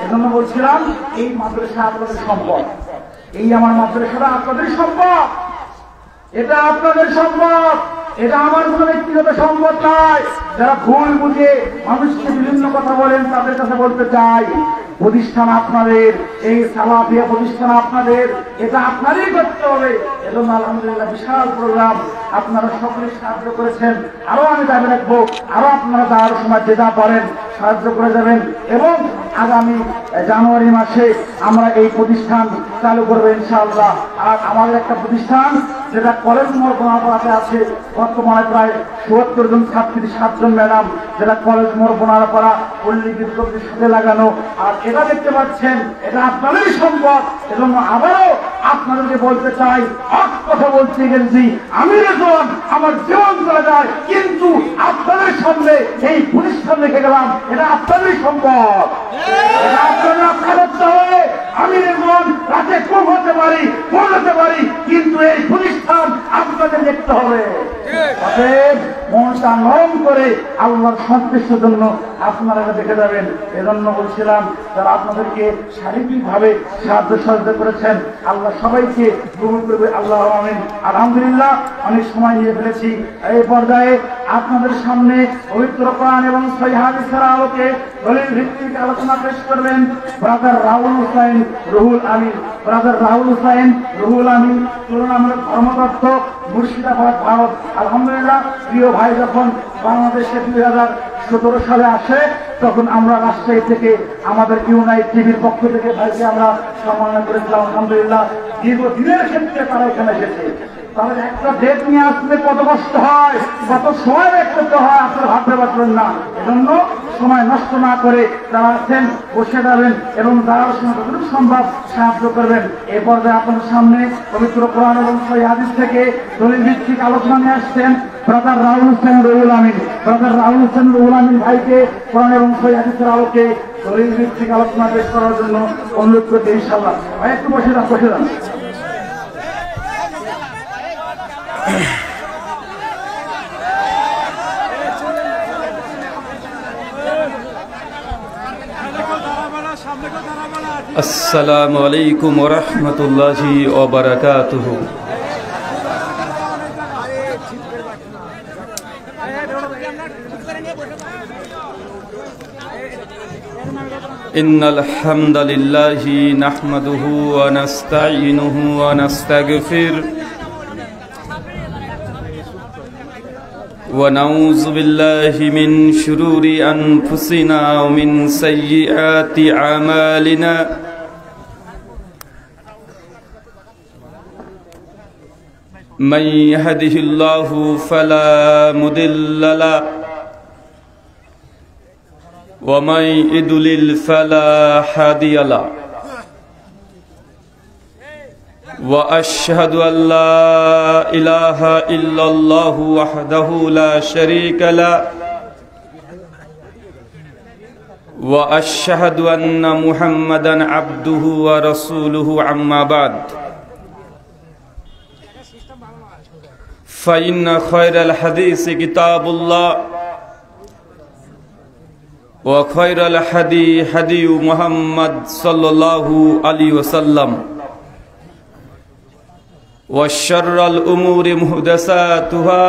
এজন্য বলছিলাম এই মাদ্রাসা আপনাদের সম্পদ, এই আমার মাদ্রাসাটা আপনাদের সম্পদ, এটা আপনাদের সম্পদ, এটা আমার কোনো ব্যক্তিগত সম্পদ নয়। যারা ভুল বুঝে মানুষকে বিভিন্ন কথা বলেন তাদের কাছে বলতে চাই, প্রতিষ্ঠান আপনাদের, এই সালাফিয়া প্রতিষ্ঠান আপনাদের, এটা আপনারই করতে হবে। এজন্য আলহামদুলিল্লাহ বিশাল প্রোগ্রাম, আপনারা সকলে সাহায্য করেছেন, আরো আমি দাবি রাখবো, আরো আপনারা যাওয়ার সময় যেটা পারেন সাহায্য করে যাবেন। এবং আগামী জানুয়ারি মাসে আমরা এই প্রতিষ্ঠান চালু করবো ইনশাআল্লাহ। আর আমাদের একটা প্রতিষ্ঠান যেটা কলেজ মোড় বোনারপাড়াতে আছে, বর্তমানে প্রায় ৭৪ জন ছাত্রী, ৭ জন ম্যাডাম, যেটা কলেজ মোড় বোনারপাড়া পল্লী বিদ্যুতের সাথে লাগানো। আর এটা দেখতে পাচ্ছেন এটা আপনাদেরই সম্পদ। এজন্য আবারও আপনাদেরকে বলতে চাই, এক কথা বলতে গেছি, আমি যখন আমার জীবন চলে যায়, কিন্তু আপনাদের সামনে এই প্রতিষ্ঠান রেখে গেলাম, এটা আপনাদেরই সম্পদ, এটা আপনাদের রক্ষা করতে হবে। আমি যখন রাতে খুব হতে পারি, বলতে পারি, কিন্তু এই প্রতিষ্ঠান আপনাদের দেখতে হবে। অতএব মনটা নরম করে আল্লাহর সন্তুষ্টির জন্য আপনারা দেখে যাবেন। এজন্য বলছিলাম, যারা আপনাদেরকে শারীরিকভাবে সাহায্য সহযোগিতা করেছেন, আল্লাহ সবাইকে কবুল করবে, আল্লাহ আমিন। আলহামদুলিল্লাহ, অনেক সময় নিয়ে ফেলেছি। এই পর্যায়ে আপনাদের সামনে পবিত্র কোরআন এবং সহিহ হাদিসের আলোকে দলিল ভিত্তিক আলোচনা পেশ করবেন ব্রাদার রাহুল হুসাইন রুহুল আমিন। ব্রাদার রাহুল হুসাইন রুহুল আমিন তুলনামূলক ধর্মতত্ত্ব, মুর্শিদাবাদ, ভারত। আলহামদুলিল্লাহ, প্রিয় ভাই যখন বাংলাদেশে 2017 সালে আসে, তখন আমরা রাজশাহী থেকে আমাদের ইউনাইট টিভির পক্ষ থেকে ভাইকে আমরা সম্মাননা করেছিলাম। আলহামদুলিল্লাহ, দীর্ঘদিনের ক্ষেত্রে তারা এখানে এসেছে। তাহলে একটা ডেট নিয়ে আসলে কত কষ্ট হয়, কত সময় ব্যয় করতে হয়, আপনারা ভাবতে পারবেন না। এজন্য সময় নষ্ট না করে যারা আছেন বসে যাবেন এবং যাওয়ার সময় যতটুকু সম্ভব সাহায্য করবেন। এই পর্যায়ে আপনাদের সামনে পবিত্র কোরআন এবং সহিহ হাদিস থেকে দলিল ভিত্তিক আলোচনা নিয়ে আসছেন ব্রাদার রাহুল হোসেন রুহুল আমিন। ব্রাদার রাহুল হোসেন রুহুল আমিন ভাইকে কোরআন এবং সহিহ হাদিসের আলোকে দলিল ভিত্তিক আলোচনা পেশ করার জন্য অনুরোধ করতে ইনশাআল্লাহ। ভাই একটু বসে যান, বসে যান। আসসালামু আলাইকুম ওয়া রাহমাতুল্লাহি ওয়া বারাকাতুহু। ইন্নাল হামদালিল্লাহি নাহমাদুহু ওয়া নাস্তাঈনুহু ওয়া নাস্তাগফির ونعوذ بالله من شرور أنفسنا ومن سيئات أعمالنا من يهده الله فلا مضل له ومن يضلل فلا هادي له وأشهد أن لا إله إلا الله وحده لا شريك له وأشهد أن محمدا عبده ورسوله أما بعد فإن خير الحديث كتاب الله وخير الهدي هدي محمد صلى الله عليه وسلم وشر الأمور محدثاتها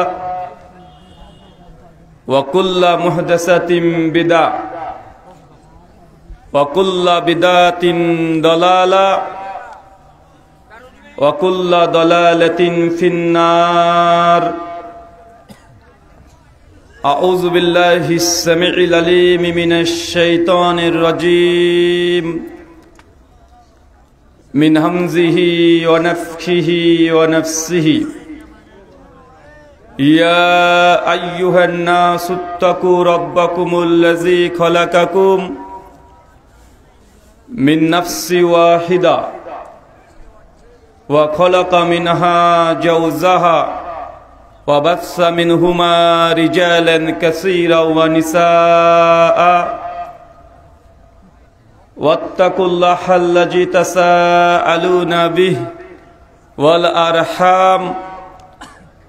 وكل محدثة بدعة وكل بدعة ضلالة وكل ضلالة في النار أعوذ بالله السميع العليم من الشيطان الرجيم من همزه ونفخه ونفسه يا أيها الناس اتقوا ربكم الذي خلقكم من نفس واحدة وخلق منها زوجها وبث منهما رجالا كثيرا ونساء واتقوا الله الذي تساءلون به والأرحام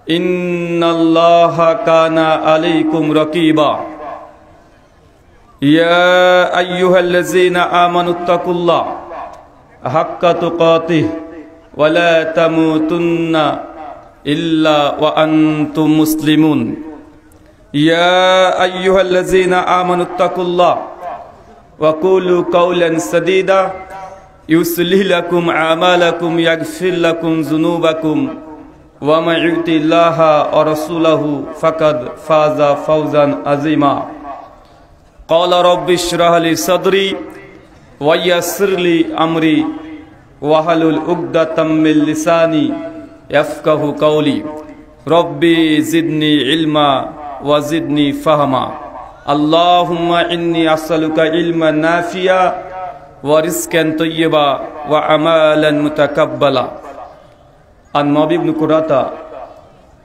إن الله كان عليكم رقيبا يا أيها الذين آمنوا اتقوا الله حق تقاته ولا تموتن إلا وأنتم مسلمون يا أيها الذين آمنوا اتقوا الله وقولوا قولا سديدا يصلح لكم أعمالكم يغفر لكم ذنوبكم ومن يطع الله ورسوله فقد فاز فوزا عظيما قال رب اشرح لي صدري ويسر لي أمري واحلل عقدة من لساني يفقه قولي ربي زدني علما وزدني فهما اللهم إني أسألك علما نافعا ورزقا طيبا وعملا متقبلا عن معاذ بن قرة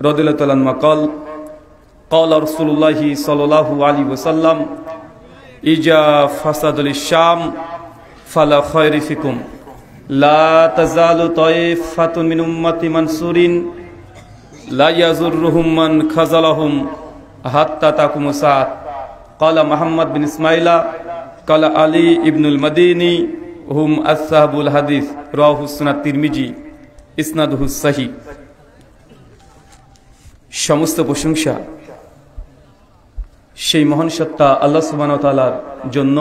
رضي الله عنه قال قال رسول الله صلى الله عليه وسلم إذا فسد الشام فلا خير فيكم لا تزال طائفة من أمتي منصورين لا يضرهم من خذلهم حتى تقوم الساعة قال محمد بن إسماعيل قال علي ابن المديني هم أصحاب الحديث رواه السنن الترمذي ইসনাদুহু সহিহ। সমস্ত প্রশংসা সেই মহান সত্তা আল্লাহ সুবহানাহু ওয়া তাআলার জন্য,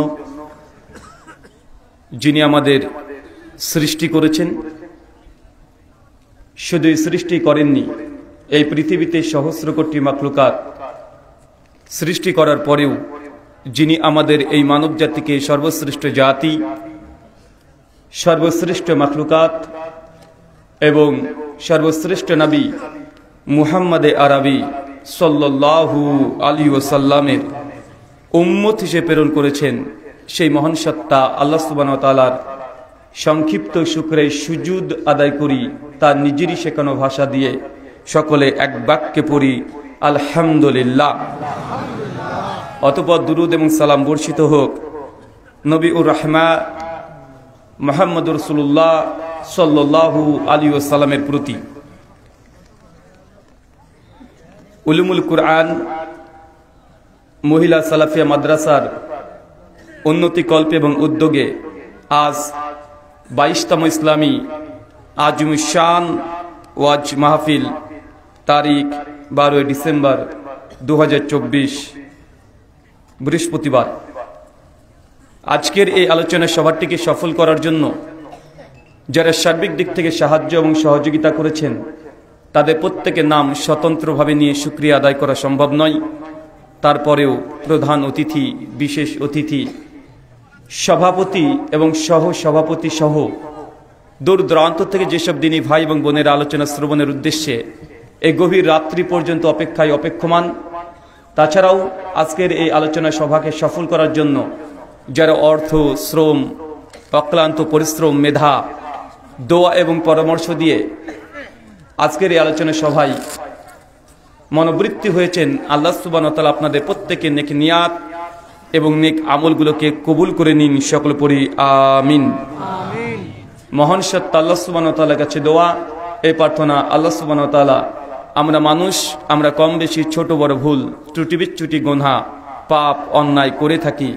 যিনি আমাদের সৃষ্টি করেছেন। শুধু সৃষ্টি করেননি, এই পৃথিবীতে সহস্র কোটি মাখলুকাত সৃষ্টি করার পরেও যিনি আমাদের এই মানব জাতিকে সর্বশ্রেষ্ঠ জাতি, সর্বশ্রেষ্ঠ মাখলুকাত এবং সর্বশ্রেষ্ঠ নবী মুহাম্মদে আরবি সাল্লাল্লাহু আলাইহি ওয়াসাল্লামের উম্মত হিসেবে প্রেরণ করেছেন, সেই মহান সত্তা আল্লাহ সুবহানাহু ওয়া তাআলার সংক্ষিপ্ত শুকরে সুজুদ আদায় করি তার নিজেরই শেখানো ভাষা দিয়ে। সকলে এক বাক্যে পড়ি আলহামদুলিল্লাহ। অতঃপর দুরূদ এবং সালাম বর্ষিত হোক নবীউর রাহমা মুহাম্মদুর রাসূলুল্লাহ সাল্লাল্লাহু আলাইহি ওয়াসাল্লামের প্রতি। উলুমুল কুরআন মহিলা সালাফিয়া মাদ্রাসার উন্নতি কল্পে এবং উদ্যোগে আজ 22তম ইসলামী আজমুশ শান ওয়াজ মাহফিল তারিখ 12 ডিসেম্বর 2024 বৃহস্পতিবার। আজকের এই আলোচনা সভাটিকে সফল করার জন্য যারা সার্বিক দিক থেকে সাহায্য এবং সহযোগিতা করেছেন তাদের প্রত্যেকের নাম স্বতন্ত্রভাবে নিয়ে শুকরিয়া আদায় করা সম্ভব নয়। তারপরেও প্রধান অতিথি, বিশেষ অতিথি, সভাপতি এবং সহ সভাপতি সহ দূর দূরান্ত থেকে যেসব দিনী ভাই এবং বোনের আলোচনা শ্রবণের উদ্দেশ্যে এই গভীর রাত্রি পর্যন্ত অপেক্ষায় অপেক্ষমান, তাছাড়াও আজকের এই আলোচনা সভাকে সফল করার জন্য যারা অর্থ, শ্রম, অক্লান্ত পরিশ্রম, মেধা, দোয়া এবং পরামর্শ দিয়ে আজকের এই আলোচনা সভায় মনোবৃত্তি হয়েছেন, আল্লাহ সুবহানাহু ওয়া তাআলা আপনাদের প্রত্যেকের নেক নিয়াত এবং নেক আমলগুলোকে কবুল করে নিন। সকল পড়ি আমিন। মহান সত্তা আল্লাহ সুবহানাহু ওয়া তাআলার কাছে দোয়া, এই প্রার্থনা, আল্লাহ সুবহানাহু ওয়া তাআলা আমরা মানুষ, আমরা কম বেশি ছোট বড় ভুল ত্রুটি বিচ্যুতি গুনাহ পাপ অন্যায় করে থাকি।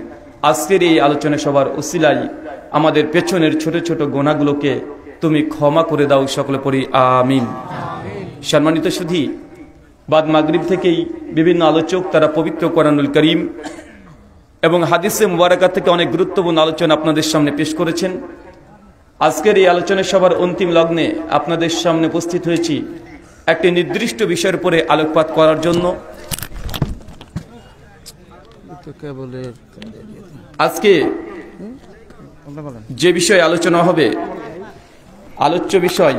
আজকের এই আলোচনা সভার উসিলায় আমাদের পেছনের ছোট ছোট গুনাহগুলোকে তুমি ক্ষমা করে দাও। সকলে পড়ি আমিন। সম্মানিত সুধী, বাদ মাগরিব থেকেই বিভিন্ন আলোচক তারা পবিত্র কোরআনুল কারীম এবং হাদিসে মুবারাকাত থেকে অনেক গুরুত্বপূর্ণ আলোচনা আপনাদের সামনে পেশ করেছেন। আজকের এই আলোচনা সভার অন্তিম লগ্নে আপনাদের সামনে উপস্থিত হয়েছি একটি নির্দিষ্ট বিষয়ের উপরে আলোকপাত করার জন্য। আজকে যে বিষয়ে আলোচনা হবে, আলোচ্য বিষয়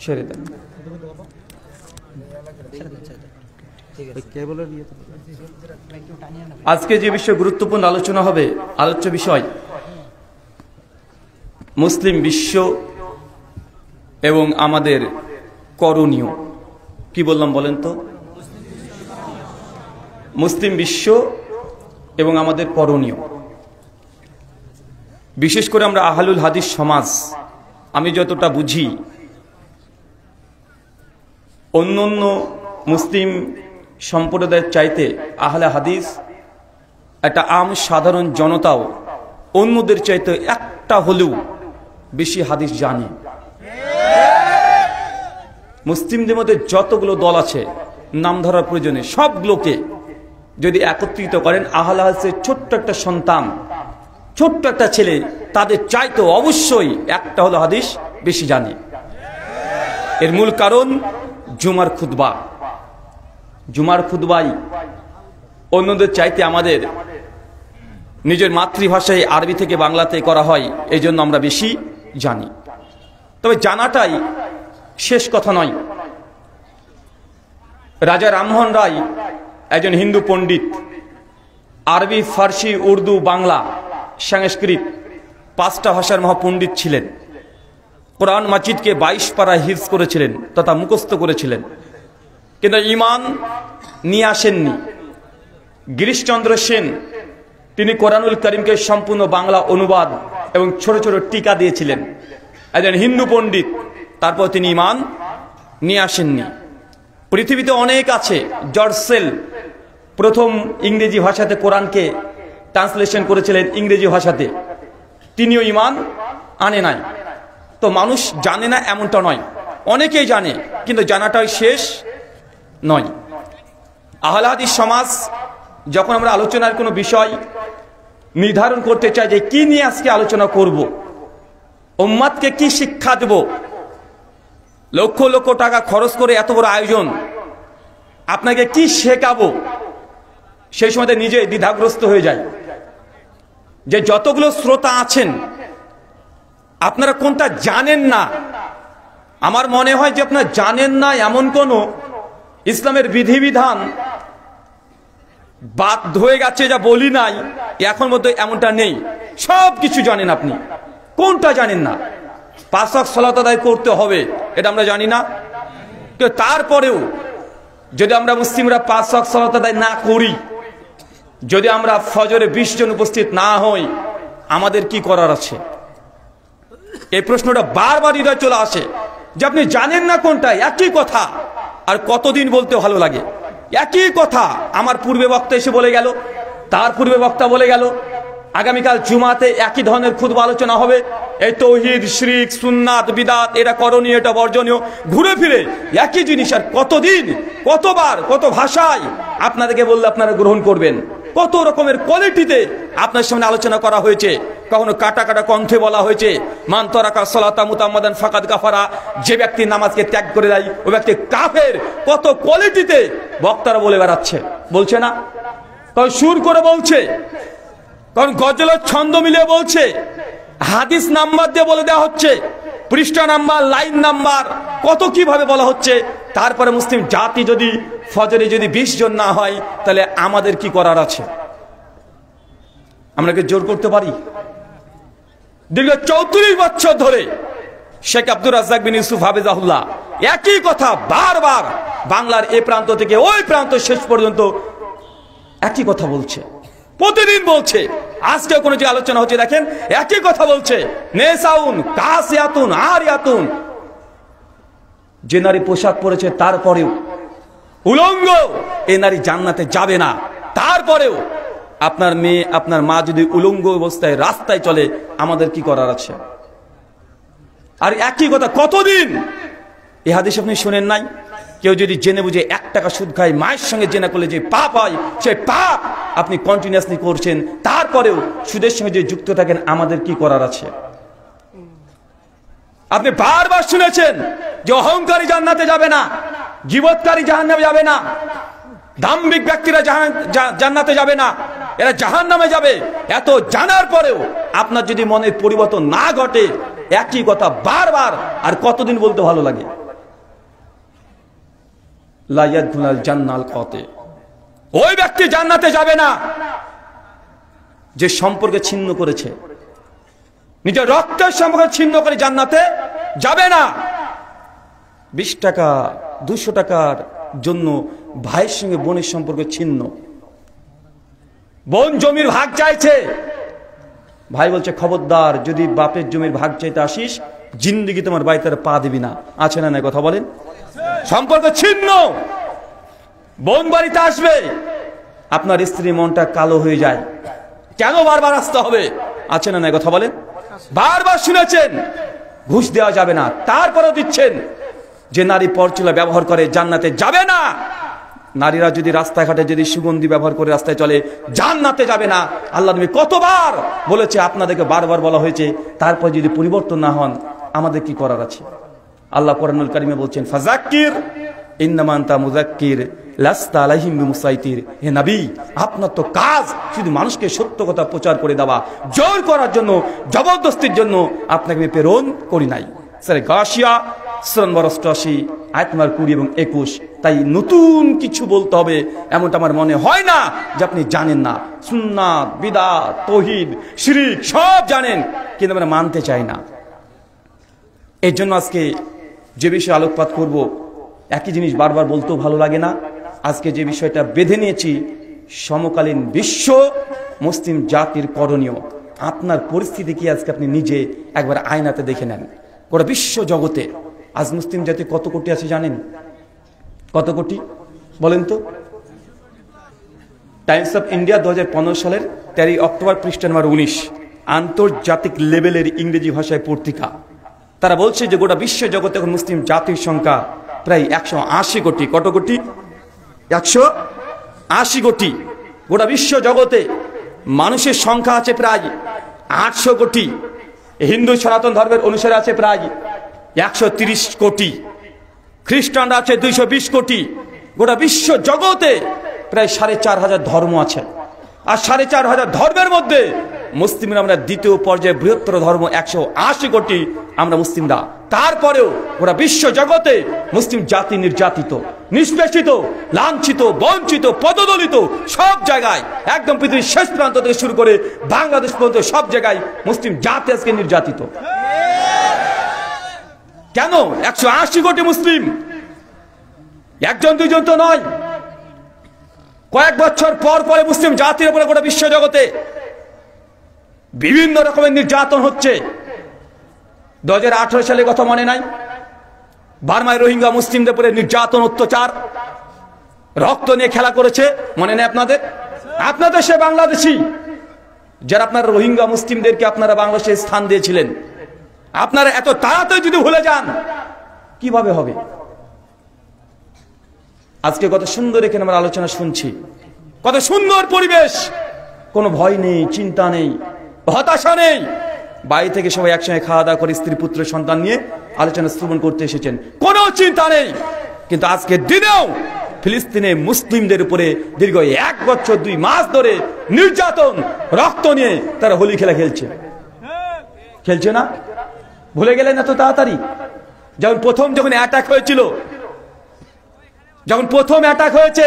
ছেড়ে দেন। আজকে যে বিষয়ে গুরুত্বপূর্ণ আলোচনা হবে, আলোচ্য বিষয় মুসলিম বিশ্ব এবং আমাদের করণীয়। কি বললাম বলেন তো? মুসলিম বিশ্ব এবং আমাদের করণীয়, বিশেষ করে আমরা আহলুল হাদিস সমাজ, আমি যতটা বুঝি অন্য অন্য মুসলিম সম্প্রদায়ের চাইতে আহলে হাদিস একটা সাধারণ জনতাও অন্যদের চাইতে একটা হলেও বেশি হাদিস জানে। মুসলিমদের মধ্যে যতগুলো দল আছে নাম ধরার প্রয়োজনে সবগুলোকে যদি একত্রিত করেন, আহলে হাদিসের ছোট্ট একটা সন্তান, ছোট্ট একটা ছেলে, তাদের চাইতে অবশ্যই একটা হলো হাদিস বেশি জানে। এর মূল কারণ জুমার খুতবা। জুমার খুতবাই অন্যদের চাইতে আমাদের নিজের মাতৃভাষায় আরবি থেকে বাংলাতে করা হয়, এই জন্য আমরা বেশি জানি। তবে জানাটাই শেষ কথা নয়। রাজা রামমোহন রায় একজন হিন্দু পণ্ডিত, আরবি, ফার্সি, উর্দু, বাংলা, সংস্কৃত 5টা ভাষার মহাপণ্ডিত ছিলেন। কোরআন মাজিদকে 22 পারা হিফজ করেছিলেন তথা মুখস্থ করেছিলেন, কিন্তু ঈমান নিয়ে আসেননি। গিরিশচন্দ্র সেন তিনি কোরআনুল করিমকে সম্পূর্ণ বাংলা অনুবাদ এবং ছোট ছোট টিকা দিয়েছিলেন, একজন হিন্দু পণ্ডিত, তারপর তিনি ঈমান নিয়ে আসেননি। পৃথিবীতে অনেক আছে। জর্জ সেল প্রথম ইংরেজি ভাষাতে কোরআনকে ট্রান্সলেশন করেছিলেন ইংরেজি ভাষাতে, তিনিও ঈমান আনে নাই। তো মানুষ জানে না এমনটা নয়, অনেকেই জানে, কিন্তু জানাটাই শেষ নয়। আহলে হাদিস সমাজ যখন আমরা আলোচনার কোনো বিষয় নির্ধারণ করতে চাই যে কি নিয়ে আজকে আলোচনা করব, উম্মাদকে কি শিক্ষা দেব, লক্ষ লক্ষ টাকা খরচ করে এত বড় আয়োজন, আপনাকে কি শেখাবো, সেই সময় নিজে দ্বিধাগ্রস্ত হয়ে যায় যে যতগুলো শ্রোতা আছেন আপনারা কোনটা জানেন না। আমার মনে হয় যে আপনারা জানেন না এমন কোন ইসলামের বিধিবিধান বাদ হয়ে গেছে যা বলি নাই, এখন মধ্যে এমনটা নেই। সব কিছু জানেন, আপনি কোনটা জানেন না? 5 ওয়াক্ত সালাত আদায় করতে হবে, এটা আমরা জানি না। কিন্তু তারপরেও যদি আমরা মুসলিমরা 5 ওয়াক্ত সালাত আদায় না করি, যদি আমরা ফজরে 20 জন উপস্থিত না হই, আমাদের কি করার আছে? এই প্রশ্নটা বারবার হৃদয় চলে আসে যে আপনি জানেন না কোনটা। একই কথা আর কতদিন বলতে ভালো লাগে, একই কথা। আমার পূর্বে বক্তা এসে বলে গেল, তার পূর্বে বক্তা বলে গেল, আগামীকাল জুমাতে একই ধরনের খুতবা আলোচনা হবে। এই তাওহীদ, শিরক, সুন্নাত, বিদআত, এটা করণীয়, এটা বর্জনীয়, ঘুরে ফিরে একই জিনিস। আর কতদিন, কতবার, কত ভাষায় আপনাদেরকে বললে আপনারা গ্রহণ করবেন? কত রকমের কোয়ালিটিতে আপনার সামনে আলোচনা করা হয়েছে। কখনো কাটা কাটা কণ্ঠে বলা হয়েছে, মান তারাকা সালাতা মুতাম্মাদান ফাকাদ কাফারা, যে ব্যক্তি নামাজকে ত্যাগ করে দেয় ওই ব্যক্তি কাফের। কত কোয়ালিটিতে বক্তারা বলে বেড়াচ্ছে, বলছে না? কারণ সুর করে বলছে, কারণ গজলের ছন্দ মিলিয়ে বলছে, হাদিস নাম্বার দিয়ে বলে দেওয়া হচ্ছে, পৃষ্ঠা নাম্বার, লাইন নাম্বার, কত কিভাবে বলা হচ্ছে। তারপরে মুসলিম জাতি যদি ফজরে যদি 20 জন না হয়, তাহলে আমাদের কি করার আছে? আমরা কি জোর করতে পারি? দীর্ঘ 34 বছর ধরে শেখ আব্দুর রাজ্জাক বিন ইউসুফ হাফিজাহুল্লাহ একই কথা বারবার বাংলার এ প্রান্ত থেকে ওই প্রান্ত শেষ পর্যন্ত একই কথা বলছে, প্রতিদিন বলছে। আজকেও কোনো যে আলোচনা হচ্ছে দেখেন, একই কথা বলছে। নেসাউন কাসিয়াতুন আরিয়াতুন, যে নারী পোশাক পরেছে তারপরেও উলঙ্গ, এ নারী জান্নাতে যাবে না। তারপরেও আপনার মেয়ে, আপনার মা যদি উলঙ্গ অবস্থায় রাস্তায় চলে, আমাদের কি করার আছে? আর একই কথা কতদিন? এই হাদিস আপনি শুনেন নাই? কেউ যদি জেনে বুঝে 1 টাকা সুদ খায়, মায়ের সঙ্গে জেনা করলে যে পাপ হয়, সেই পাপ আপনি কন্টিনিউয়াসলি করছেন, তারপরেও সুদের সঙ্গে যে যুক্ত থাকেন, আমাদের কি করার আছে? আপনি বারবার শুনেছেন যে অহংকারী জান্নাতে যাবে না, গীবতকারী জাহান্নামে যাবে না, দাম্ভিক ব্যক্তিরা জান্নাতে যাবে না, এরা জাহান্নামে যাবে। এত জানার পরেও আপনার যদি মনের পরিবর্তন না ঘটে, একই কথা বারবার, আর কতদিন বলতে ভালো লাগে? লা ইয়াদখুলুল জান্নাল কাতে, ওই ব্যক্তি জান্নাতে যাবে না যে সম্পর্কে ছিন্ন করেছে, নিজের রক্তের সম্পর্ক ছিন্ন করে জান্নাতে যাবে না। 20 টাকা 200 টাকার জন্য ভাইয়ের সঙ্গে বোনের সম্পর্ক ছিন্ন, বোন জমির ভাগ চাইছে, ভাই বলছে খবরদার, যদি বাপের জমির ভাগ চাইতে আসিস জিন্দেগি তোমার বাড়িতে পা দিবি না। আছে না নাই কথা বলেন? সম্পর্ক ছিন্ন। বোন বাড়িতে আসবে, আপনার স্ত্রী মনটা কালো হয়ে যায়, কেন বারবার আসতে হবে? আছে না নাই কথা বলেন? বারবার শুনেছেন ঘুষ দেওয়া যাবে না, তারপরেও দিচ্ছেন। যে নারী পরচুলা ব্যবহার করে জান্নাতে যাবে না। নারীরা যদি রাস্তাঘাটে যদি সুগন্ধি ব্যবহার করে রাস্তায় চলে জান্নাতে যাবে না। আল্লাহ নবী কতবার বলেছে, আপনাদেরকে বারবার বলা হয়েছে, তারপর যদি পরিবর্তন না হন আমাদের কি করার আছে? আল্লাহ কোরআনুল কারীমে বলছেন, ফাযাক্কির ইন্নামা আনতা মুযাক্কির লাস্তা আলাইহিম বিমুসাইতির। হে নবী, আপনার তো কাজ শুধু মানুষকে সত্য কথা প্রচার করে দেওয়া, জোর করার জন্য, জবরদস্তির জন্য আপনাকে আমি প্রেরণ করি নাই। সূরা গাশিয়া সূরা নম্বর ৮৮ আয়াত নম্বর ২০ এবং ২১। তাই নতুন কিছু বলতে হবে এমনটা আমার মনে হয় না যে আপনি জানেন না। সুন্নাত, বিদআত, তাওহীদ, শিরক সব জানেন, কিন্তু আমরা মানতে চাই না। এর জন্য আজকে যে বিষয়ে আলোকপাত করব, একই জিনিস বারবার বলতেও ভালো লাগে না। আজকে যে বিষয়টা বেঁধে নিয়েছি, সমকালীন বিশ্ব মুসলিম জাতির করণীয়। আপনার পরিস্থিতি কি আজকে আপনি নিজে একবার আয়নাতে দেখে নেন। গোটা বিশ্ব জগতে আজ মুসলিম জাতি কত কোটি আছে জানেন? কত কোটি বলেন তো? টাইমস অফ ইন্ডিয়া 2015 সালের 13 অক্টোবর পৃষ্ঠা নম্বর 19, আন্তর্জাতিক লেভেলের ইংরেজি ভাষায় পত্রিকা। তারা বলছে যে গোটা বিশ্ব জগতে এখন মুসলিম জাতির সংখ্যা প্রায় 180 কোটি। কত কোটি? 180 কোটি। গোটা বিশ্ব জগতে মানুষের সংখ্যা আছে প্রায় 800 কোটি। হিন্দু সনাতন ধর্মের অনুসারে আছে প্রায় 130 কোটি। খ্রিস্টানরা আছে 220 কোটি। গোটা বিশ্ব জগতে প্রায় 4,500 ধর্ম আছে। আর 4,500 ধর্মের মধ্যে মুসলিমরা আমরা দ্বিতীয় পর্যায়ে বৃহত্তর ধর্ম, 180 কোটি আমরা মুসলিমরা। তারপরেও গোটা বিশ্ব জগতে মুসলিম জাতি নির্যাতিত, নিষ্পেষিত, লাঞ্ছিত, বঞ্চিত, পদদলিত। সব জায়গায়, একদম পৃথিবীর শেষ প্রান্ত থেকে শুরু করে বাংলাদেশ পর্যন্ত সব জায়গায় মুসলিম জাতি আজকে নির্যাতিত। কেন? 180 কোটি মুসলিম, একজন দুইজন তো নয়। কয়েক বছর পর পরে মুসলিম জাতির উপরে গোটা বিশ্ব জগতে বিভিন্ন রকমের নির্যাতন হচ্ছে। 2018 সালে কথা মনে নাই? বার্মায় রোহিঙ্গা মুসলিমদের উপরে নির্যাতন, অত্যাচার, রক্ত নিয়ে খেলা করেছে, মনে নেই আপনাদের? আপনাদের সে বাংলাদেশি যারা আপনারা রোহিঙ্গা মুসলিমদেরকে আপনারা বাংলাদেশে স্থান দিয়েছিলেন, আপনারা এত তাড়াতাড়ি যদি ভুলে যান কিভাবে হবে? আজকে কত সুন্দর এখানে আমরা আলোচনা শুনছি, কত সুন্দর পরিবেশ, কোনো ভয় নেই, চিন্তা নেই, হতাশা নেই। বাড়ি থেকে সবাই একসঙ্গে খাওয়া দাওয়া করে স্ত্রী পুত্র সন্তান নিয়ে আলোচনা শ্রবণ করতে এসেছেন, কোনো চিন্তা নেই। কিন্তু আজকের দিনেও ফিলিস্তিনে মুসলিমদের উপরে দীর্ঘ 1 বছর 2 মাস ধরে নির্যাতন, রক্ত নিয়ে তারা হোলি খেলা খেলছে না? ভুলে গেলেন এত তাড়াতাড়ি? যখন প্রথম অ্যাটাক হয়েছিল, যখন প্রথম অ্যাটাক হয়েছে,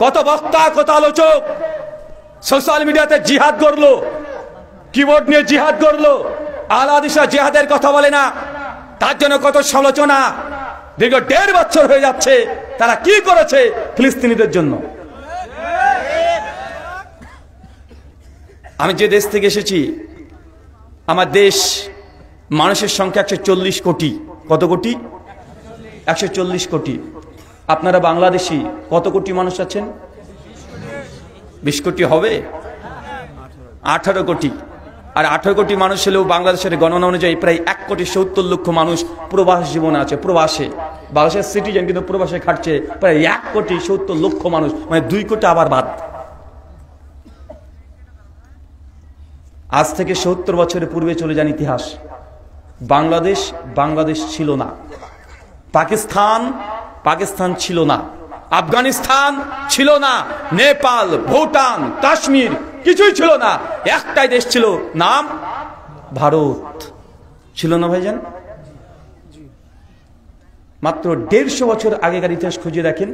কত বক্তা, কত আলোচক সোশ্যাল মিডিয়াতে জিহাদ করলো, কিবোর্ড নিয়ে জিহাদ করলো। আহলে হাদিসরা জিহাদের কথা বলে না, তার জন্য কত সমালোচনা। দীর্ঘ 1.5 বছর হয়ে যাচ্ছে, তারা কি করেছে ফিলিস্তিনিদের জন্য? আমি যে দেশ থেকে এসেছি, আমার দেশ মানুষের সংখ্যা 140 কোটি। কত কোটি? 140 কোটি। আপনারা বাংলাদেশি কত কোটি মানুষ আছেন? 20 কোটি হবে? 18 কোটি। আর 18 কোটি মানুষ হলেও বাংলাদেশের গণনা অনুযায়ী প্রায় 1,70,00,000 মানুষ প্রবাস জীবনে আছে, প্রবাসে। বাংলাদেশের সিটিজেন কিন্তু প্রবাসে খাটছে প্রায় 1,70,00,000 মানুষ, মানে 2 কোটি আবার বাদ। আজ থেকে 70 বছরের পূর্বে চলে যান ইতিহাস। বাংলাদেশ ছিল না, পাকিস্তান ছিল না, আফগানিস্তান ছিল না, নেপাল, ভুটান, কাশ্মীর কিছুই ছিল না। একটাই দেশ ছিল, নাম ভারত। ছিল না ভাইজান? মাত্র 150 বছর আগেকার ইতিহাস খুঁজে দেখেন,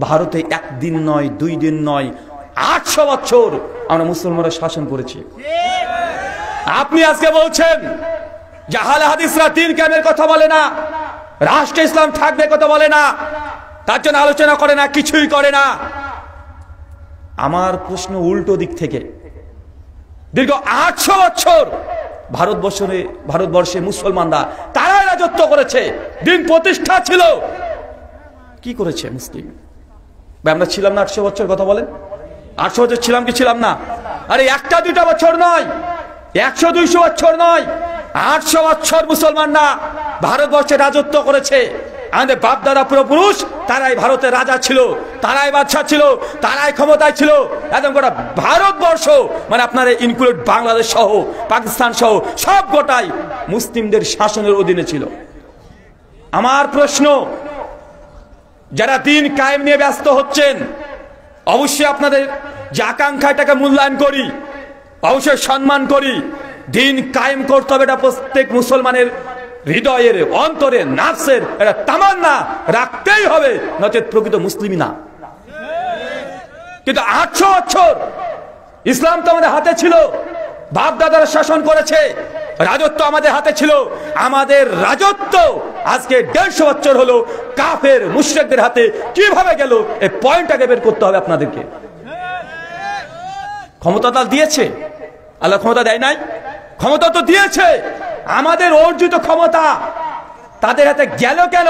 ভারতে 1 দিন নয়, 2 দিন নয়, 800 বছর আমরা মুসলমানরা শাসন করেছি। আপনি আজকে বলছেন যে আহলে হাদিসরা 3 ক্যাম্পের কথা বলে না, রাষ্ট্র ইসলাম থাকবে কথা বলে না, তার জন্য আলোচনা করে না, কিছুই করে না। আমার প্রশ্ন উল্টো দিক থেকে, দীর্ঘ 800 বছর ভারতবর্ষে মুসলমানরা তারাই রাজত্ব করেছে, দিন প্রতিষ্ঠা ছিল। কি করেছে মুসলিম? আমরা ছিলাম না 800 বছর? কথা বলেন, 800 বছর ছিলাম কি ছিলাম না? আরে 1-2 বছর নয়, 100-200 বছর নয়, 800 বছর মুসলমানরা ভারতবর্ষে রাজত্ব করেছে। আমাদের বাপদাদা পূর্বপুরুষ তারাই ভারতের রাজা ছিল, তারাই বাদশা ছিল, তারাই ক্ষমতায় ছিল। একদম গোটা ভারতবর্ষ, মানে আপনার ইনক্লুড বাংলাদেশ সহ, পাকিস্তান সহ সব গোটাই মুসলিমদের শাসনের অধীনে ছিল। আমার প্রশ্ন, যারা দিন কায়েম নিয়ে ব্যস্ত হচ্ছেন, অবশ্যই আপনাদের যে আকাঙ্ক্ষা এটাকে মূল্যায়ন করি, অবশ্যই সম্মান করি। দিন কায়েম করতে হবে, এটা প্রত্যেক মুসলমানের হৃদয়ের, অন্তরের, নাফসের এটা তামান্না রাখতেই হবে, নচেত প্রকৃত মুসলিমই না। কিন্তু 800 বছর ইসলাম তো আমাদের হাতে ছিল, বাপ দাদারা শাসন করেছে, রাজত্ব আমাদের হাতে ছিল। আমাদের রাজত্ব আজকে 150 বছর হলো কাফের মুশরিকদের হাতে কিভাবে গেল, এই পয়েন্টটাকে বের করতে হবে আপনাদেরকে। ক্ষমতা তার দিয়েছে, আল্লাহ ক্ষমতা দেয় নাই? ক্ষমতা তো দিয়েছে। আমাদের অর্জিত ক্ষমতা তাদের হাতে গেল কেন?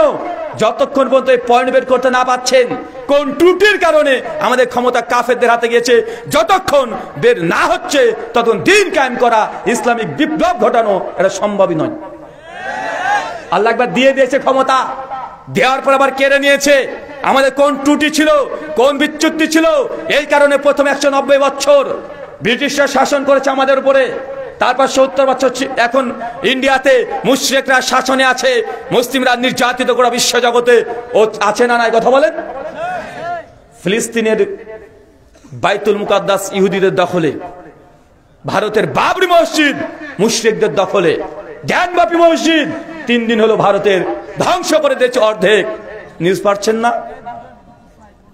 যতক্ষণ পর্যন্ত এই পয়েন্ট বের করতে না পাচ্ছেন কোন ত্রুটির কারণে আমাদের ক্ষমতা কাফেরদের হাতে গিয়েছে, যতক্ষণ বের না হচ্ছে ততক্ষণ দিন কায়েম করা, ইসলামিক বিপ্লব ঘটানো এটা সম্ভবই নয়। আল্লাহ একবার দিয়ে দিয়েছে ক্ষমতা, দেওয়ার পর আবার কেড়ে নিয়েছে। আমাদের কোন ত্রুটি ছিল, কোন বিচ্যুতি ছিল, এই কারণে প্রথম 190 বছর ব্রিটিশরা শাসন করেছে আমাদের উপরে। তারপর 70 বছর এখন ইন্ডিয়াতে মুশরিকরা শাসনে আছে, মুসলিমরা নির্যাতিত করা বিশ্বজগতে ও আছে না নাই? কথা বলেন। ফিলিস্তিনের বাইতুল মুকাদ্দাস ইহুদিদের দখলে, ভারতের বাবরি মসজিদ মুশরিকদের দখলে, জ্ঞানবাপী মসজিদ 3 দিন হলো ভারতের ধ্বংস করে দিয়েছে অর্ধেক। নিউজ পাচ্ছেন না?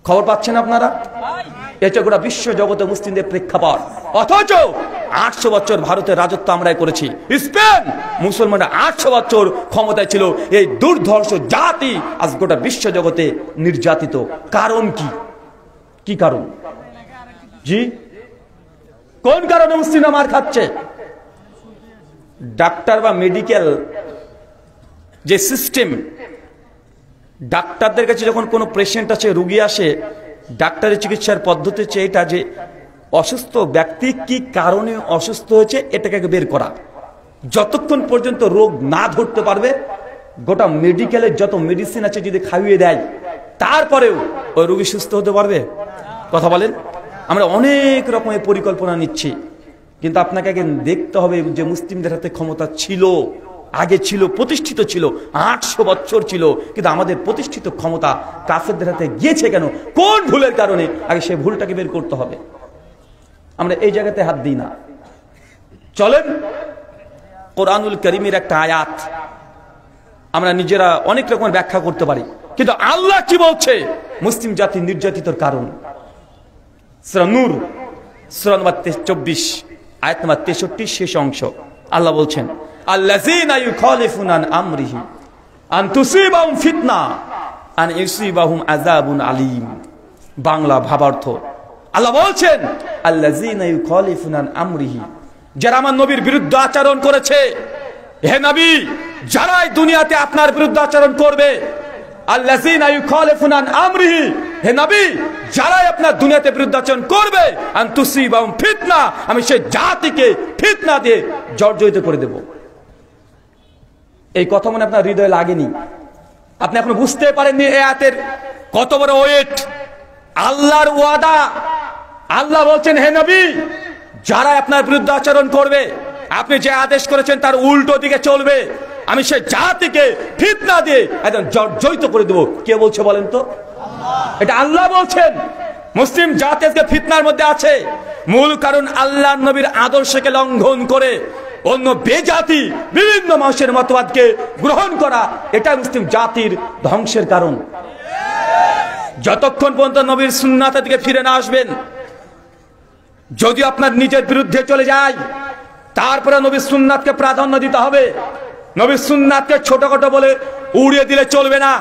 খবর পাচ্ছেন আপনারা? এটা গোটা বিশ্ব জগতে মুসলিমদের প্রেক্ষাপট। অথচ 800 বছর ভারতের রাজত্ব আমরাই করেছি। স্পেন মুসলমানরা 800 বছর ক্ষমতায় ছিল। এই দুর্ধর্ষ জাতি আজ গোটা বিশ্ব জগতে নির্যাতিত। কারণ কি? কি কারণ? জি, কোন কারণে মুসলিমরা মার খাচ্ছে? ডাক্তার বা মেডিকেল যে সিস্টেম, ডাক্তারদের কাছে যখন কোনো পেশেন্ট আছে, রোগী আসে, ডাক্তারের চিকিৎসার পদ্ধতি হচ্ছে এটা যে অসুস্থ ব্যক্তি কি কারণে অসুস্থ হয়েছে এটাকে বের করা। যতক্ষণ পর্যন্ত রোগ না ধরতে পারবে, গোটা মেডিকেলের যত মেডিসিন আছে যদি খাইয়ে দেয়, তারপরেও ওই রোগী সুস্থ হতে পারবে? কথা বলেন। আমরা অনেক রকমের পরিকল্পনা নিচ্ছি, কিন্তু আপনাকে আগে দেখতে হবে যে মুসলিমদের হাতে ক্ষমতা ছিল, আগে ছিল, প্রতিষ্ঠিত ছিল, 800 বছর ছিল, কিন্তু আমাদের প্রতিষ্ঠিত ক্ষমতা কাফেরদের হাতে গিয়েছে কেন? কোন ভুলের কারণে? আগে সেই ভুলটাকে বের করতে হবে। আমরা এই জায়গাতে হাত দিই না। চলেন কোরআনুল কারীমের একটা আয়াত আমরা নিজেরা অনেক রকমের ব্যাখ্যা করতে পারি, কিন্তু আল্লাহ কি বলছে মুসলিম জাতি নির্যাতিতর কারণ? সূরা নূর সূরা নম্বর 24 আয়াত নম্বর 63 শেষ অংশ আল্লাহ বলছেন, আল্লাযীনা ইউখালিফুনা আন আমরিহি আন তুসিবাহুম ফিতনা আন ইউসিবাহুম আযাবুন আলীম। বাংলা ভাবার্থ, আল্লাহ বলছেন আল্লাযীনা ইউখালিফুনা আন আমরিহি, যারা আমার নবীর বিরুদ্ধে আচরণ করেছে। হে নবী, যারাই দুনিয়াতে আপনার বিরুদ্ধে আচরণ করবে, আল্লাযীনা ইউখালিফুনা আন আমরিহি, হে নবী, যারাই আপনার দুনিয়াতে বিরুদ্ধে আচরণ করবে, আন তুসিবাহুম ফিতনা, আমি সেই জাতিকে ফিতনা দিয়ে জর্জরিত করে দেব। এই কথা মনে আপনার হৃদয়ে লাগেনি? আপনি এখন বুঝতে পারেননি এই আয়াতের কত বড় ওয়েট? আল্লাহর ওয়াদা। আল্লাহ বলছেন, হে নবী, যারা আপনার বিরুদ্ধে আচরণ করবে, আপনি যে আদেশ করেছেন তার উল্টো দিকে চলবে, আমি সেই জাতিকে ফিতনা দিয়ে একদম জর্জরিত করে দেব। কে বলছে বলেন তো? এটা আল্লাহ বলছেন। মুসলিম জাতি আজকে ফিতনার মধ্যে আছে, মূল কারণ আল্লাহ নবীর আদর্শকে লঙ্ঘন করে অন্য বেজাতি বিভিন্ন মানুষের মতবাদকে গ্রহণ করা, এটা মুসলিম জাতির ধ্বংসের কারণ। যতক্ষণ পর্যন্ত নবীর সুন্নাতের দিকে ফিরে না আসবেন, যদি আপনার নিজের বিরুদ্ধে চলে যায়, তারপরে নবীর সুন্নাতকে প্রাধান্য দিতে হবে। নবীর সুন্নাতকে ছোটখাটো বলে উড়িয়ে দিলে চলবে না।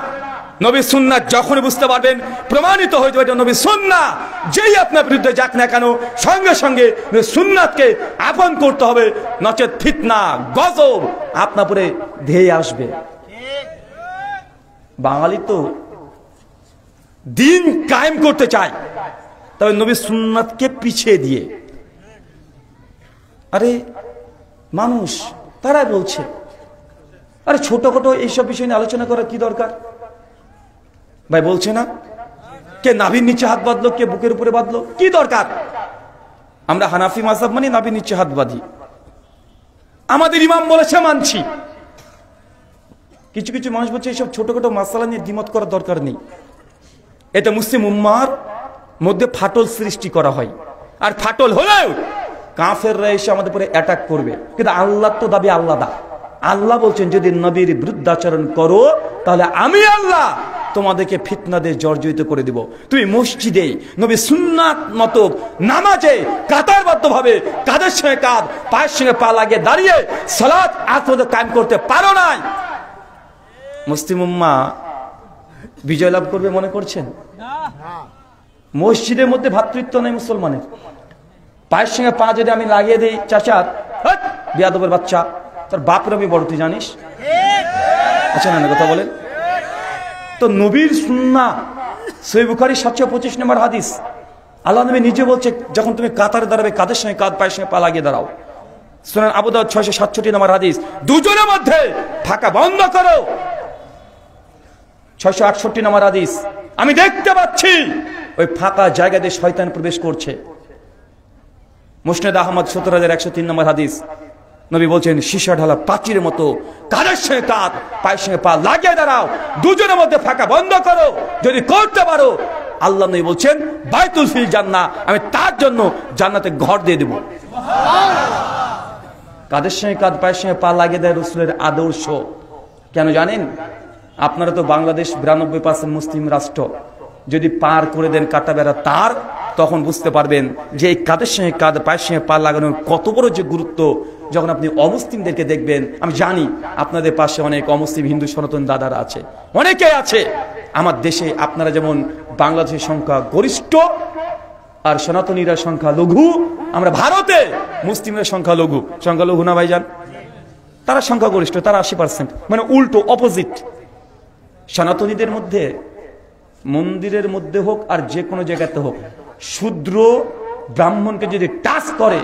নবীর সুন্নাত যখন বুঝতে পারবেন, প্রমাণিত হয়ে যাবে এটা নবীর সুন্নাহ, যেই আপনার বিরুদ্ধে যাক না কেন সঙ্গে সঙ্গে সুন্নাতকে আপন করতে হবে, নচেত ফিতনা গজব আপনার উপরে ধেয়ে আসবে। বাঙালি তো দিন কায়েম করতে চায়, তবে নবীর সুন্নাতকে পিছিয়ে দিয়ে। আরে মানুষ তারাই বলছে, আরে ছোটখাটো এইসব বিষয় নিয়ে আলোচনা করার কি দরকার? ভাই বলছে না, কে নাভির নিচে হাত বাঁধলো, কে বুকের উপরে বাঁধলো, কি দরকার? আমরা হানাফি মাযহাব মানে নাভির নিচে হাত বাঁধি, আমাদের ইমাম বলেছে মানছি। কিছু কিছু মানুষ বলছে এইসব ছোটখাটো মাসালা নিয়ে দ্বিমত করার দরকার নেই, এটা মুসলিম উম্মাহর মধ্যে ফাটল সৃষ্টি করা হয়। আর ফাটল হলেও কাফেররা এসে আমাদের উপরে অ্যাটাক করবে, কিন্তু আল্লাহ তো দাবি আল্লাহ। আল্লাহ বলছেন যদি নবীর বিরুদ্ধাচরণ করো তাহলে আমি আল্লাহ তোমাদেরকে ফিতনা দিয়ে জর্জরিত করে দিব। তুমি মসজিদে নবী সুন্নাত মতো নামাজে কাতারবদ্ধ ভাবে কাঁধের সঙ্গে কাঁধ পায়ের সঙ্গে পা লাগিয়ে দাঁড়িয়ে সালাত আত্মদে কায়েম করতে পারো নাই, মুসলিম উম্মাহ বিজয় লাভ করবে মনে করছেন? মসজিদের মধ্যে ভ্রাতৃত্ব নেই মুসলমানের। পায়ের সঙ্গে পা যদি আমি লাগিয়ে দিই, চাচা বিয়াদবের বাচ্চা, তোর বাপের আমি বড়, তুই জানিস? আচ্ছা না কথা বলেন তো। নবীর সুন্নাহ সহিহ বুখারী 725 নম্বর হাদিস, আল্লাহ নবী নিজে বলছে যখন তুমি কাতারে দাঁড়াবে কাঁধের সঙ্গে কাঁধ পায়ের সঙ্গে পা লাগিয়ে দাঁড়াও। সুনান আবু দাউদ 667 নম্বর হাদিস, দুজনের মধ্যে ফাঁকা বন্ধ করো। 668 নম্বর হাদিস, আমি দেখতে পাচ্ছি ওই ফাঁকা জায়গা দিয়ে শয়তান প্রবেশ করছে। মুসনাদ আহমদ 17103 নম্বর হাদিস, নবী বলছেন সীসা ঢালা প্রাচীরের মতো কাঁধের সঙ্গে কাঁধ পায়ের সঙ্গে পা লাগিয়ে দাঁড়াও, দুজনের মধ্যে ফাঁকা বন্ধ করো। যদি করতে পারো আল্লাহ নবী বলছেন বাইতুল ফিল জান্নাহ, আমি তার জন্য জান্নাতে ঘর দিয়ে দেব। কাঁধের সঙ্গে কাঁধ পায়ের সঙ্গে পা লাগিয়ে দেয় রাসূলের আদর্শ। কেন জানেন? আপনারা তো বাংলাদেশ 92% মুসলিম রাষ্ট্র, যদি পার করে দেন কাটা বেড়া তার, তখন বুঝতে পারবেন যে এই কাঁধের সঙ্গে কাঁধ পায়ের সঙ্গে পা লাগানোর কত বড় যে গুরুত্ব। যখন আপনি অমুসলিমদেরকে দেখবেন, আমি জানি আপনাদের পাশে অনেক অমুসলিম হিন্দু সনাতন দাদারা আছে, অনেকে আছে। আমার দেশে আপনারা যেমন বাংলাদেশের সংখ্যা গরিষ্ঠ আর সনাতনীরা সংখ্যা লঘু, আমরা ভারতে মুসলিমের সংখ্যা লঘু। সংখ্যা লঘু না ভাইজান? তারা সংখ্যা গরিষ্ঠ, তারা 80%, মানে উল্টো অপোজিট। সনাতনীদের মধ্যে মন্দিরের মধ্যে হোক আর যে কোনো জায়গাতে হোক, শূদ্র ব্রাহ্মণকে যদি টাচ করে,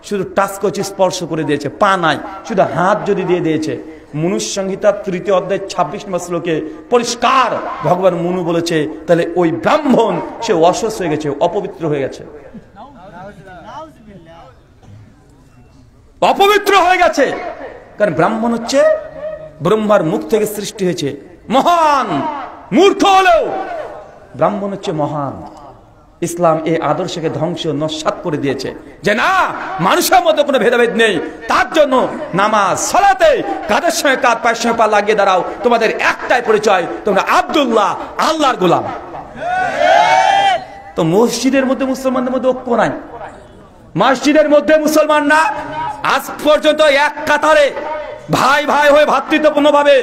শুধু টাচ করছে, স্পর্শ করে দিয়েছে, পা নাই, শুধু হাত যদি দিয়ে দিয়েছে, মনুষ্য সংহিতা 3 অধ্যায় 26 নম্বর শ্লোকে পরিষ্কার ভগবান মনু বলেছে, তাহলে ওই ব্রাহ্মণ সে অসুস্থ হয়ে গেছে, অপবিত্র হয়ে গেছে, অপবিত্র হয়ে গেছে। কারণ ব্রাহ্মণ হচ্ছে ব্রহ্মার মুখ থেকে সৃষ্টি হয়েছে, মহান। মূর্খ হলেও ব্রাহ্মণ হচ্ছে মহান। ইসলাম এই আদর্শকে ধ্বংস নস্যাৎ করে দিয়েছে যে না, মানুষের মধ্যে কোনো ভেদাভেদ নেই। তার জন্য নামাজ সালাতে কাঁধের সঙ্গে কাঁধ পায়ের সঙ্গে পা লাগিয়ে দাঁড়াও, তোমাদের একটাই পরিচয়, তোমরা আব্দুল্লাহ, আল্লাহর গোলাম। তো মসজিদের মধ্যে মুসলমানদের মধ্যে ঐক্য নাই, মসজিদের মধ্যে মুসলমান না আজ পর্যন্ত এক কাতারে ভাই ভাই হয়ে ভ্রাতৃত্বপূর্ণ ভাবে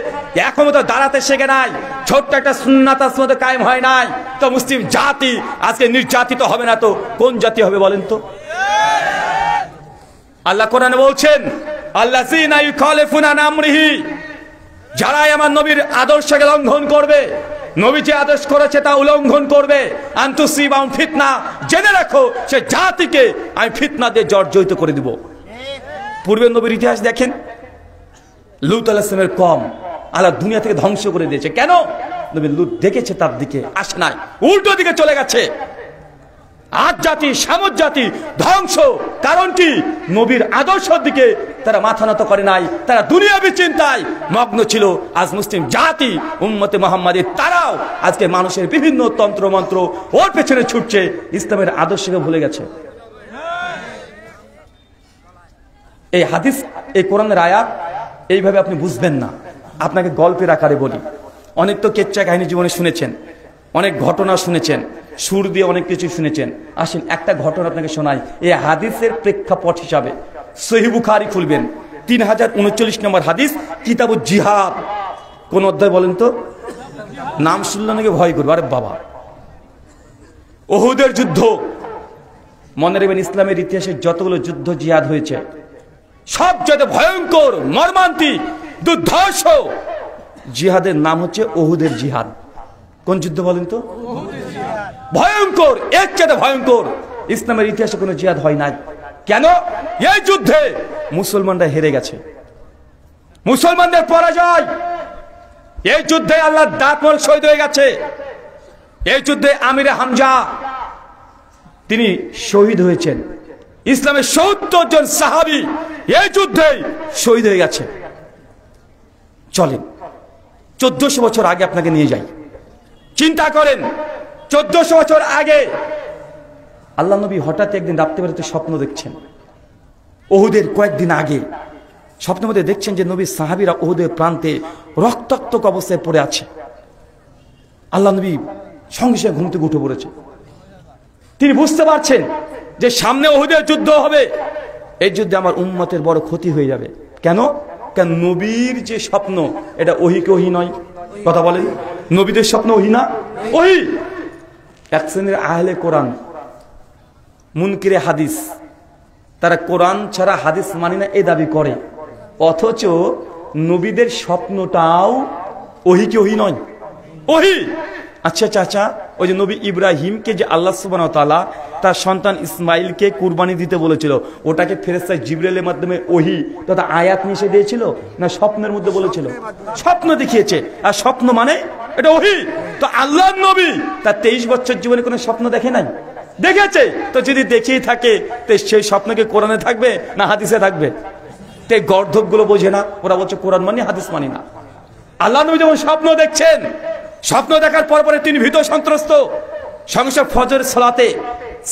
এখনো তো দাঁড়াতে শেখে নাই, ছোট্ট একটা সুন্নাত আসমাতে কায়েম হয় নাই। তো মুসলিম জাতি আজকে নির্যাতিত হবে না তো কোন জাতি হবে বলেন তো? আল্লাহ কোরআনে বলছেন আল্লাযীনা ইউখালিফুনা আন আমরিহি, যারাই আমার নবীর আদর্শকে লঙ্ঘন করবে, নবী যে আদেশ করেছে তা উল্লঙ্ঘন করবে, আনতুসিবাহুম ফিতনা, জেনে রাখো সে জাতিকে আমি ফিতনা দিয়ে জর্জরিত করে দিব। পূর্বের নবীর ইতিহাস দেখেন, লূত আলাইহিস সালামের কওম আল্লাহ দুনিয়া থেকে ধ্বংস করে দিয়েছে। কেন? নবী লূত দেখেছে, তার দিকে আসে নাই, উল্টো দিকে চলে গেছে। আজ জাতি সামুদ জাতি ধ্বংস, কারণ কি? নবীর আদর্শের দিকে তারা মাথা নত করে নাই, তারা দুনিয়াবী চিন্তায় মগ্ন ছিল। আজ মুসলিম জাতি উম্মতে মুহাম্মাদী তারাও আজকে মানুষের বিভিন্ন তন্ত্র মন্ত্র ওর পেছনে ছুটছে, ইসলামের আদর্শকে ভুলে গেছে। এই হাদিস, এই কোরআনের আয়াত এইভাবে আপনি বুঝবেন না। আপনাকে গল্পের আকারে বলি, অনেক তো কেচ্চা কাহিনী জীবনে শুনেছেন, অনেক ঘটনা শুনেছেন, সুর দিয়ে অনেক কিছু শুনেছেন। আসেন একটা ঘটনা আপনাকে শোনাই, এই হাদিসের প্রেক্ষাপট হিসাবে। সহিহ বুখারী খুলবেন, 3039 নম্বর হাদিস, কিতাবুল জিহাদ। কোন অধ্যায় বলেন তো? নাম শুনলে নাকি ভয় করবে। আরে বাবা, উহুদের যুদ্ধ মনে রাখবেন, ইসলামের ইতিহাসে যতগুলো যুদ্ধ জিহাদ হয়েছে সবচেয়ে ভয়ঙ্কর, মর্মান্তিক, দুর্ধর্ষ জিহাদের নাম হচ্ছে উহুদের জিহাদ। কোন যুদ্ধ বলেন তো? ভয়ঙ্কর, এর চেয়ে ভয়ঙ্কর ইসলামের ইতিহাসে কোনো জিহাদ হয় নাই। কেন? এই যুদ্ধে মুসলমানরা হেরে গেছে, মুসলমানদের পরাজয়। এই যুদ্ধে আল্লাহ দাঁতমল শহীদ হয়ে গেছে। এই যুদ্ধে আমিরে হামজা তিনি শহীদ হয়েছেন। ইসলামের ৭০ জন সাহাবী এই যুদ্ধে শহীদ হয়ে গেছে। চলেন ১৪০০ বছর আগে আপনাকে নিয়ে যাই। চিন্তা করেন, ১৪০০ বছর আগে আল্লাহ নবী হঠাৎ একদিন রাত্রিবেলাতে স্বপ্ন দেখছেন। উহুদের কয়েকদিন আগে স্বপ্নের মধ্যে দেখছেন যে নবীর সাহাবীরা উহুদের প্রান্তে রক্তাক্ত অবস্থায় পড়ে আছে। আল্লাহ নবী সঙ্গে সঙ্গে ঘুম থেকে উঠে পড়েছে। তিনি বুঝতে পারছেন যে সামনে উহুদের যুদ্ধ হবে, এই যুদ্ধে আমার উম্মতের বড় ক্ষতি হয়ে যাবে। কেন? কারণ নবীর যে স্বপ্ন এটা ওহীকে ওহী নয়। কথা বলেন, নবীদের স্বপ্ন ওহী না, ওহী। এক শ্রেণীর আহলে কোরআন, মুনকিরে হাদিস, তারা কোরআন ছাড়া হাদিস মানি না এই দাবি করে, অথচ নবীদের স্বপ্নটাও ওহীকে ওহী নয়, ওহী। আচ্ছা চাচা, ওই যে নবী ইব্রাহিমকে যে আল্লাহ সুবহানাহু ওয়া তাআলা তার সন্তান ইসমাইলকে কুরবানি দিতে বলেছিল, ওটাকে ফেরেশতা জিবরাইলের মাধ্যমে ওহী তথা আয়াত নিষে দিয়েছিল না স্বপ্নের মধ্যে বলেছিল? স্বপ্ন দেখিয়েছে, আর স্বপ্ন মানে এটা ওহী। তো আল্লাহর নবী তার 23 বছর জীবনে কোনো স্বপ্ন দেখে নাই? দেখেছে। তো যদি দেখেই থাকে তো সেই স্বপ্নকে কোরআনে থাকবে না হাদিসে থাকবে? তো এই গর্ধবগুলো বোঝে না, ওরা বলছে কোরআন মানি হাদিস মানি না। আল্লাহ নবী যখন স্বপ্ন দেখছেন, স্বপ্ন দেখার পরে তিনি ভীত সন্ত্রস্ত। সঙ্গে সঙ্গে ফজর সালাতে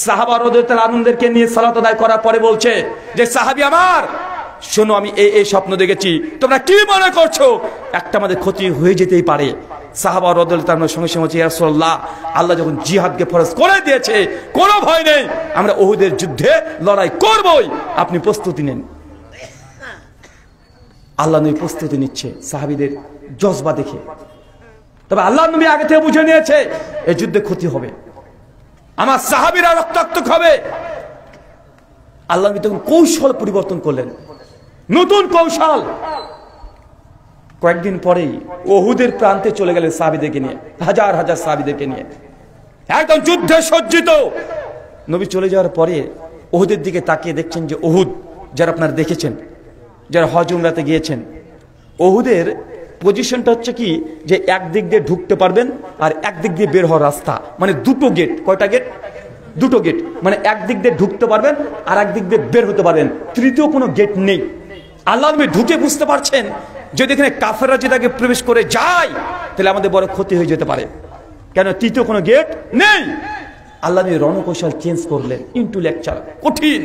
সাহাবা রাদিয়াল্লাহু আনহুদেরকে নিয়ে সালাত আদায় করার পরে বলছে যে সাহাবী আমার, শোনো আমি এই স্বপ্ন দেখেছি, তোমরা কি মনে করছো? একটা আমাদের ক্ষতি হয়ে যেতেই পারে। সাহাবা রাদিয়াল্লাহু আনহুর সঙ্গে সঙ্গে বলছে, ইয়া রাসূলুল্লাহ, আল্লাহ যখন জিহাদকে ফরজ করে দিয়েছে, কোনো ভয় নেই, আমরা উহুদের যুদ্ধে লড়াই করবই, আপনি প্রস্তুতি নেন। আল্লাহ নবী প্রস্তুতি নিচ্ছে সাহাবীদের জজবা দেখে। তবে আল্লাহ নবী আগে থেকে বুঝে নিয়েছে এই যুদ্ধে ক্ষতি হবে, আমার সাহাবীরা রক্তাক্ত হবে। আল্লাহ নবী তখন কৌশল পরিবর্তন করলেন, নতুন কৌশল। কয়েকদিন পরেই উহুদের প্রান্তে চলে গেলেন সাহাবীদেরকে নিয়ে, হাজার হাজার সাহাবীদেরকে নিয়ে, একদম যুদ্ধে সজ্জিত। নবী চলে যাওয়ার পরে উহুদের দিকে তাকিয়ে দেখছেন যে উহুদ, যারা আপনারা দেখেছেন, যারা হজ উমরাতে গিয়েছেন, উহুদের পজিশনটা হচ্ছে কি যে একদিক দিয়ে ঢুকতে পারবেন আর একদিক দিয়ে বের হওয়ার রাস্তা, মানে দুটো গেট। কয়টা গেট? দুটো গেট। মানে একদিক দিয়ে ঢুকতে পারবেন আর একদিক দিয়ে বের হতে পারবেন, তৃতীয় কোনো গেট নেই। আল্লাহ নবী ঢুকে বুঝতে পারছেন যদি এখানে কাফেররা যদি আগে প্রবেশ করে যায় তাহলে আমাদের বড় ক্ষতি হয়ে যেতে পারে, কেন তৃতীয় কোনো গেট নেই। আল্লাহ নবী রণকৌশল চেঞ্জ করলেন, ইন্টেলেকচুয়াল, কঠিন।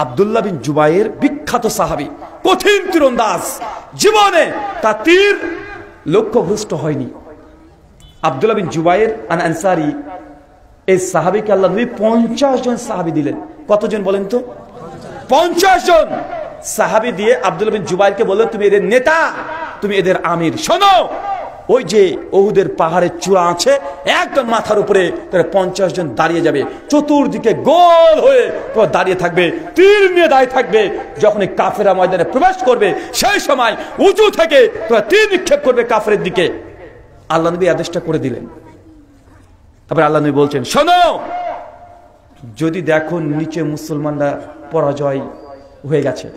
আব্দুল্লাহ বিন জুবাইর বিখ্যাত সাহাবী, কঠিন তীরন্দাজ, জীবনে তার তীর লক্ষ্যভ্রষ্ট হয়নি। আব্দুল্লাহ বিন জুবাইর আন আনসারী, এই সাহাবীকে আল্লাহ নবী 50 জন সাহাবী দিলেন। কতজন বলেন তো? 50 জন সাহাবী দিয়ে আব্দুল্লাহ বিন জুবাইরকে বললেন, তুমি এদের নেতা, তুমি এদের আমির। শোনো, ওই যে উহুদের পাহাড়ের চূড়া আছে, একদম মাথার উপরে 50 জন দাঁড়িয়ে যাবে, চতুর্দিকে গোল হয়ে দাঁড়িয়ে থাকবে, তীর নিয়ে দাঁড়িয়ে থাকবে। যখন কাফেররা ময়দানে প্রবেশ করবে সেই সময় উঁচু থেকে তোরা তীর নিক্ষেপ করবে কাফেরের দিকে। আল্লাহ নবী আদেশটা করে দিলেন। তারপরে আল্লাহ নবী বলছেন, শোনো, যদি দেখো নিচে মুসলমানরা পরাজয় হয়ে গেছে,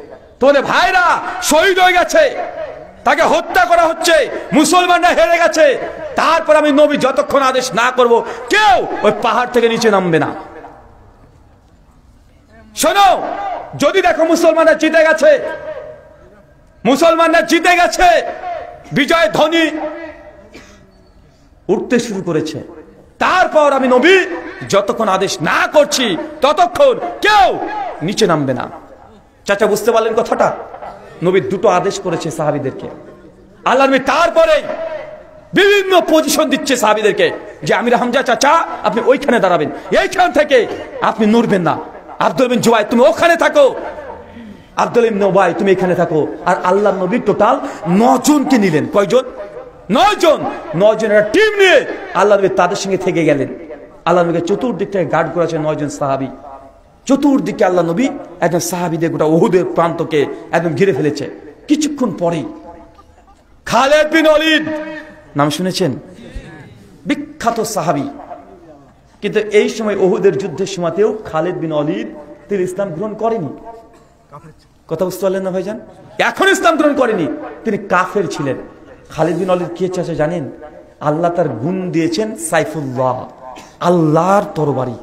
তোমাদের ভাইরা শহীদ হয়ে গেছে, তাকে হত্যা করা হচ্ছে, মুসলমানরা হেরে গেছে, তারপর আমি নবী যতক্ষণ আদেশ না করব কেউ ওই পাহাড় থেকে নিচে নামবে না। শোনো, যদি দেখো মুসলমানরা জিতে গেছে, মুসলমানরা জিতে গেছে, বিজয় ধ্বনি উঠতে শুরু করেছে, তারপর আমি নবী যতক্ষণ আদেশ না করছি ততক্ষণ কেউ নিচে নামবে না। চাচা বুঝতে পারলেন কথাটা? নবী দুটো আদেশ করেছে সাহাবীদেরকে। আল্লাহ নবী তারপরে বিভিন্ন পজিশন দিচ্ছে সাহাবীদেরকে যে আমির হামজা চাচা আপনি ওইখানে দাঁড়াবেন, এইখান থেকে আপনি নড়বেন না। আব্দুল বিন জুবাইর তুমি ওখানে থাকো, আব্দুল ইবনে উবাই তুমি এখানে থাকো। আর আল্লাহ নবী টোটাল 9 জনকে নিলেন। কয়জন? 9 জন, 9 জনের টিম নিয়ে আল্লাহ নবী তাদের সঙ্গে থেকে গেলেন। আল্লাহ নবীকে চতুর্দিক থেকে গার্ড করেছে 9 জন সাহাবী। চতুর্দিকে আল্লাহ নবী একদম সাহাবীদের গোটা উহুদের প্রান্তকে একদম ঘিরে ফেলেছে। কিছুক্ষণ পরেই খালিদ বিন ওয়ালিদ, নাম শুনেছেন? বিখ্যাত সাহাবী। কিন্তু এই সময় উহুদের যুদ্ধের সময়তেও খালিদ বিন ওয়ালিদ তিনি ইসলাম গ্রহণ করেনি। কথা বুঝতে পারলেন না ভাইজান? এখন ইসলাম গ্রহণ করেনি, তিনি কাফের ছিলেন। খালিদ বিন ওয়ালিদ কি আছে জানেন? আল্লাহ তার গুণ দিয়েছেন সাইফুল্লাহ, আল্লাহর তরবারি।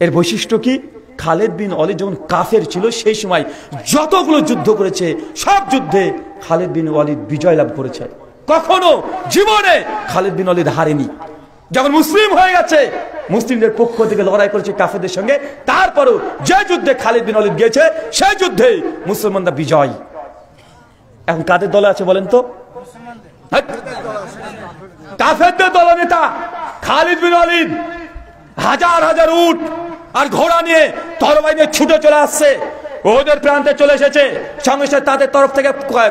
এর বৈশিষ্ট্য কি? খালিদ বিন ওয়ালিদ যখন কাফের ছিল সেই সময় যতগুলো যুদ্ধ করেছে সব যুদ্ধে খালিদ বিন ওয়ালিদ বিজয় লাভ করেছে। কখনো জীবনে খালিদ বিন ওয়ালিদ হারেনি। যখন মুসলিম হয়ে গেছে, মুসলিমদের পক্ষ থেকে লড়াই করেছে কাফেরদের সঙ্গে, তারপরও যে যুদ্ধে খালিদ বিন ওয়ালিদ গিয়েছে সেই যুদ্ধে মুসলমানরা বিজয়। এখন কাদের দলে আছে বলেন তো? কাফেরদের দলনেতা খালিদ বিন ওয়ালিদ হাজার হাজার উট আর ঘোড়া নিয়ে তরবারি নিয়ে ছুটে চলে আসছে, ওদের প্রান্তে চলে এসেছে। সঙ্গে সঙ্গে তাদের তরফ থেকে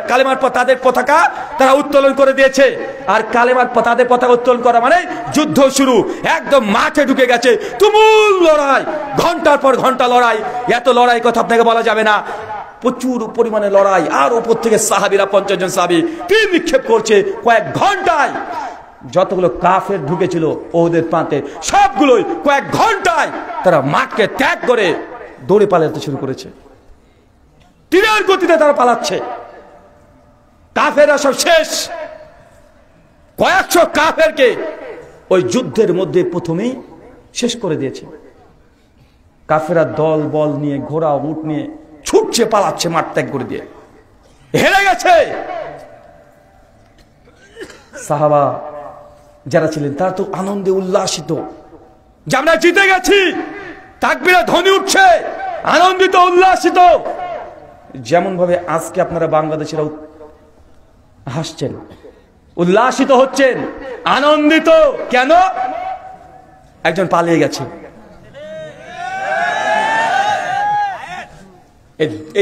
কালেমার তাদের পতাকা তারা উত্তোলন করে দিয়েছে। আর কালেমার তাদের পতাকা উত্তোলন করা মানে যুদ্ধ শুরু। একদম মাঠে ঢুকে গেছে, তুমুল লড়াই, ঘন্টার পর ঘন্টা লড়াই। এত লড়াই কথা আপনাকে বলা যাবে না, প্রচুর পরিমাণে লড়াই। আর উপর থেকে সাহাবীরা 50 জন সাহাবী তীর নিক্ষেপ করছে। কয়েক ঘন্টায় যতগুলো কাফের ঢুকেছিল ওদের প্রান্তে সবগুলোই কয়েক ঘন্টায় তারা মাঠকে ত্যাগ করে দৌড়ে পালাতে শুরু করেছে। তীরের গতিতে তারা পালাচ্ছে। কাফেররা সব শেষ। কয়েকশো কাফেরকে ওই যুদ্ধের মধ্যে প্রথমেই শেষ করে দিয়েছে। কাফেররা দল বল নিয়ে ঘোড়া উট নিয়ে ছুটছে, পালাচ্ছে মাঠ ত্যাগ করে দিয়ে, হেরে গেছে। সাহাবা যারা ছিলেন তারা তো আনন্দে উল্লাসিত যে আমরা জিতে গেছি, তাকবীরে ধ্বনি উঠছে, আনন্দিত উল্লাসিত। যেমন ভাবে আজকে আপনারা বাংলাদেশিরা হাসছেন, উল্লাসিত হচ্ছেন, আনন্দিত। কেন? একজন পালিয়ে গেছে।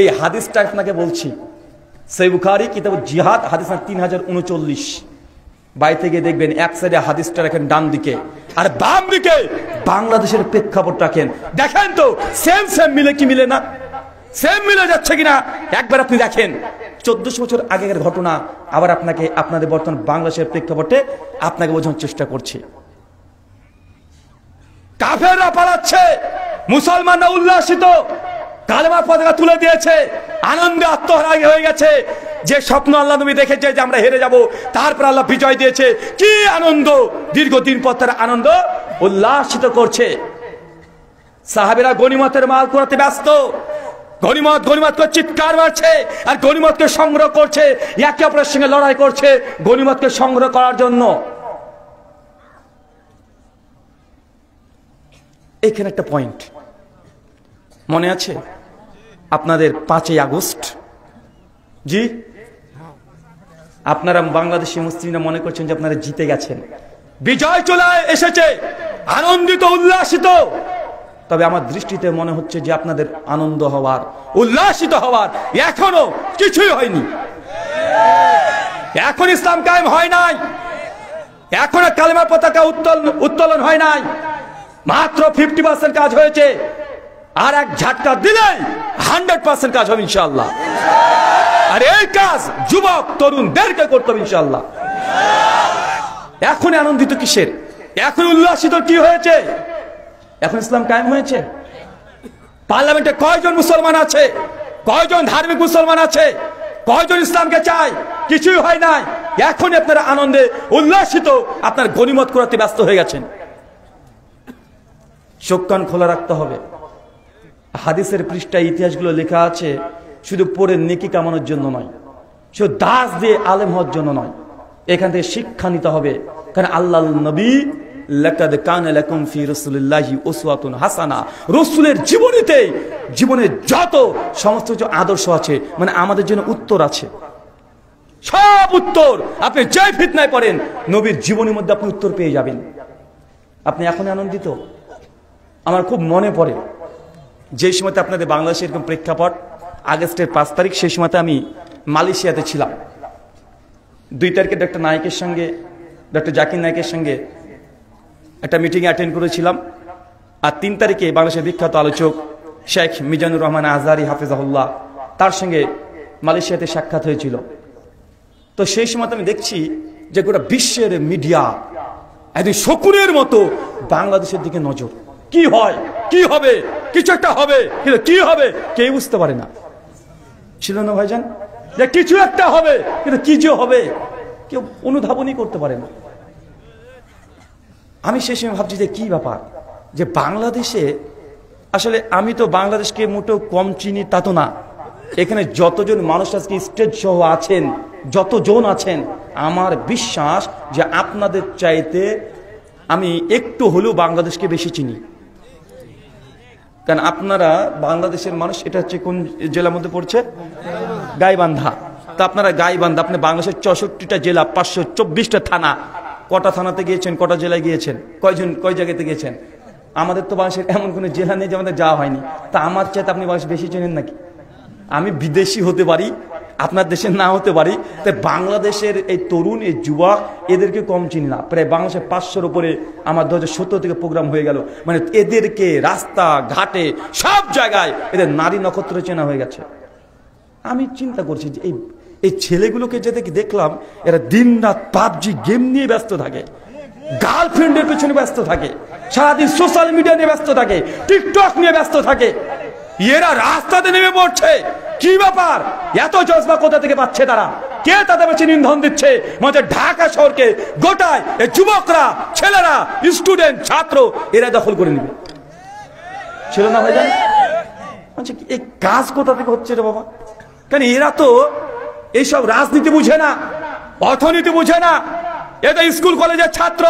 এই হাদিসটা আপনাকে বলছি, সহিহ বুখারী কিতাব জিহাদ হাদিস 3039। বাইরে গিয়ে দেখবেন এক সাইডে হাদিসটা রাখেন ডান দিকে, আর বাম দিকে বাংলাদেশের প্রেক্ষাপট রাখেন। দেখেন তো সেম সেম মিলে কি মিলে না? সেম মিলে যাচ্ছে কিনা একবার আপনি দেখেন। 1400 বছর আগের ঘটনা আবার আপনাকে আপনাদের বর্তমান বাংলাদেশের প্রেক্ষাপটে আপনাকে বোঝানোর চেষ্টা করছি। কাফেররা পালাচ্ছে, মুসলমানরা উল্লাসিত, কালেমার পতাকা তুলে দিয়েছে, আনন্দে আত্মহারা হয়ে গেছে। যে স্বপ্ন আল্লাহ নবী দেখেছে যে আমরা হেরে যাব, তারপর আল্লাহ বিজয় দিয়েছে। কি আনন্দ! দীর্ঘদিন পর তারা আনন্দ উল্লাসিত করছে। সাহাবীরা গনিমতের মাল কুড়াতে ব্যস্ত, গনিমত গনিমত করে চিৎকার মারছে আর গনিমতকে সংগ্রহ করছে, একে অপরের সঙ্গে লড়াই করছে গনিমতকে সংগ্রহ করার জন্য। এখানে একটা পয়েন্ট মনে আছে আপনাদের? 5ই আগস্ট, জি, আপনারা বাংলাদেশি মুসলিমরা মনে করছেন যে আপনারা জিতে গেছেন, বিজয় চলে এসেছে, আনন্দিত উল্লাসিত। তবে আমার দৃষ্টিতে মনে হচ্ছে যে আপনাদের আনন্দ হওয়ার, উল্লাসিত হওয়ার এখনো কিছুই হয়নি। এখন ইসলাম কায়েম হয় নাই, এখনো কালেমার পতাকা উত্তোলন হয় নাই। মাত্র 50% কাজ হয়েছে। আর এক ঝাটকা দিলেই 100% কাজ হবে ইনশাআল্লাহ। আর এই কাজ যুবক তরুণদেরকে করতে হবে ইনশাআল্লাহ। এখন আনন্দিত কিসের? এখন উল্লাসিত কি হয়েছে? এখন ইসলাম কায়েম হয়েছে। পার্লামেন্টে কয়জন মুসলমান আছে? কয়জন ধার্মিক মুসলমান আছে? কয়জন ইসলামকে চায়? কিছুই হয় নাই। এখন আপনারা আনন্দে উল্লাসিত, আপনার গনিমত করাতে ব্যস্ত হয়ে গেছেন। চোখ কান খোলা রাখতে হবে। হাদিসের পৃষ্ঠায় ইতিহাসগুলো লেখা আছে শুধু পড়ে নেকি কামানোর জন্য নয়, শুধু দাস দিয়ে আলেম হওয়ার জন্য নয়। এখান থেকে শিক্ষা নিতে হবে। কারণ আল্লাহ নবী লাকাদ কানা লাকুম ফি রাসূলিল্লাহি উসওয়াতুন হাসানা, রাসূলের জীবনে যত সমস্ত কিছু আদর্শ আছে, মানে আমাদের জন্য উত্তর আছে। সব উত্তর আপনি যে ফিতনায় পড়েন নবীর জীবনের মধ্যে আপনি উত্তর পেয়ে যাবেন। আপনি এখন আনন্দিত? আমার খুব মনে পড়ে যে সময়তে আপনাদের বাংলাদেশের এরকম প্রেক্ষাপট, আগস্টের 5 তারিখ, সেই সময়তে আমি মালয়েশিয়াতে ছিলাম। 2 তারিখে ডক্টর নায়েকের সঙ্গে, ডক্টর জাকির নায়েকের সঙ্গে একটা মিটিংয়ে অ্যাটেন্ড করেছিলাম। আর 3 তারিখে বাংলাদেশের বিখ্যাত আলোচক শেখ মিজানুর রহমান আজহারি হাফিজাহুল্লাহ, তার সঙ্গে মালয়েশিয়াতে সাক্ষাৎ হয়েছিল। তো সেই সময় আমি দেখছি যে গোটা বিশ্বের মিডিয়া একদিন শকুনের মতো বাংলাদেশের দিকে নজর। কি হয়, কি হবে, কিছু একটা হবে, কিন্তু কি হবে কেউ বুঝতে পারে না। ছিল না ভাইজান যে কিছু একটা হবে, কিন্তু কি যে হবে কেউ অনুধাবনই করতে পারে না। আমি সেই সময় ভাবছি যে কি ব্যাপার, যে বাংলাদেশে আসলে আমি তো বাংলাদেশকে মোটেও কম চিনি তা তো না। এখানে যতজন মানুষ আজকে স্টেজ সহ আছেন, যতজন আছেন, আমার বিশ্বাস যে আপনাদের চাইতে আমি একটু হলেও বাংলাদেশকে বেশি চিনি। কারণ আপনারা বাংলাদেশের মানুষ, এটা হচ্ছে কোন জেলার মধ্যে পড়ছে? গাইবান্ধা। তা আপনারা গাইবান্ধা, আপনি বাংলাদেশের 64টা জেলা, 524টা থানা, কটা থানাতে গিয়েছেন, কটা জেলায় গিয়েছেন, কয় জায়গাতে গিয়েছেন? আমাদের তো বাংলাদেশের এমন কোনো জেলা নেই যে আমাদের যাওয়া হয়নি। তা আমার চাইতে আপনি বাংলাদেশ বেশি চেনেন নাকি? আমি বিদেশি হতে পারি, আপনার দেশের না হতে পারি, তাই বাংলাদেশের এই তরুণ, এই যুবক, এদেরকে কম চিনি না। প্রায় বাংলাদেশের 500-র উপরে আমার 2017 থেকে প্রোগ্রাম হয়ে গেল। মানে এদেরকে রাস্তা ঘাটে সব জায়গায় এদের নারী নক্ষত্র চেনা হয়ে গেছে। আমি চিন্তা করছি যে এই ছেলেগুলোকে যে দেখলাম, এরা দিন রাত পাবজি গেম নিয়ে ব্যস্ত থাকে, গার্লফ্রেন্ডের পেছনে ব্যস্ত থাকে, সারাদিন সোশ্যাল মিডিয়া নিয়ে ব্যস্ত থাকে, টিকটক নিয়ে ব্যস্ত থাকে। এরা রাস্তাতে নেমে পড়ছে, কি ব্যাপার? এত জজবা কোথা থেকে পাচ্ছে তারা? কে তাদের পেছনে ইন্ধন দিচ্ছে? মানে ঢাকা শহরকে গোটায় এই যুবকরা, ছেলেরা, স্টুডেন্ট, ছাত্র, এরা দখল করে নিবে। ছিল না ভাইজান? আচ্ছা, এই কাজ কোথা থেকে হচ্ছে রে বাবা? কারণ এরা তো এইসব রাজনীতি বুঝে না, অর্থনীতি বুঝে না। এটা স্কুল কলেজের ছাত্র,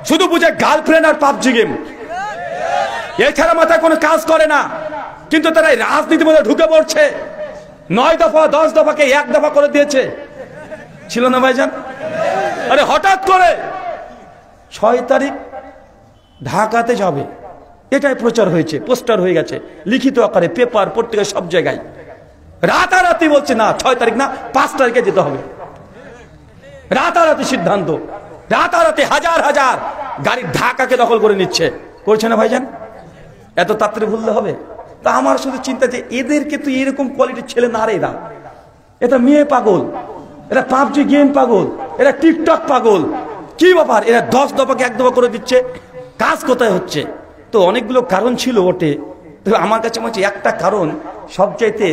শুধু বুঝে গার্লফ্রেন্ড আর পাবজি গেম, এছাড়া মাথায় কোনো কাজ করে না। কিন্তু তারা এই রাজনীতির মধ্যে ঢুকে পড়ছে। 9 দফা 10 দফাকে 1 দফা করে দিয়েছে। ছিল না ভাইজান? আরে হঠাৎ করে 6 তারিখ ঢাকাতে যাবে, এটাই প্রচার হয়েছে, পোস্টার হয়ে গেছে, লিখিত আকারে, পেপার, পত্রিকা, সব জায়গায়। রাতারাতি বলছে না 6 তারিখ না, 5 তারিখে যেতে হবে। রাতারাতি সিদ্ধান্ত, রাতারাতি হাজার হাজার গাড়ি ঢাকাকে দখল করে নিচ্ছে। করছে না ভাইজান? এত তাড়াতাড়ি ভুললে হবে? তা আমার শুধু চিন্তা যে এদেরকে তো এরকম কোয়ালিটির ছেলে না রে, এরা, এটা মেয়ে পাগল, এরা পাবজি গেম পাগল, এরা টিকটক পাগল। কি ব্যাপার? এরা 10 দফাকে 1 দফা করে দিচ্ছে। কাজ কোথায় হচ্ছে? তো অনেকগুলো কারণ ছিল ওটে। তো আমার কাছে মনে হচ্ছে একটা কারণ সবচাইতে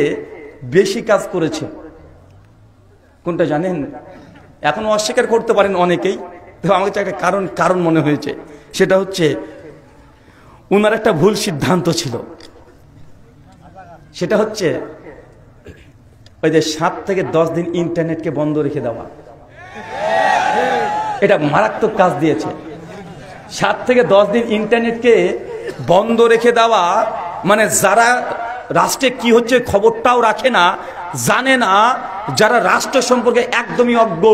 বেশি কাজ করেছে। কোনটা জানেন? এখন অস্বীকার করতে পারেন অনেকেই, তো আমার কাছে একটা কারণ মনে হয়েছে। সেটা হচ্ছে উনার একটা ভুল সিদ্ধান্ত ছিল। সেটা হচ্ছে ওই যে 7 থেকে 10 দিন ইন্টারনেটকে বন্ধ রেখে দেওয়া। এটা মারাত্মক কাজ দিয়েছে। 7 থেকে 10 দিন ইন্টারনেটকে বন্ধ রেখে দেওয়া, মানে যারা রাষ্ট্রে কি হচ্ছে খবরটাও রাখে না, জানে না, যারা রাষ্ট্র সম্পর্কে একদমই অজ্ঞ,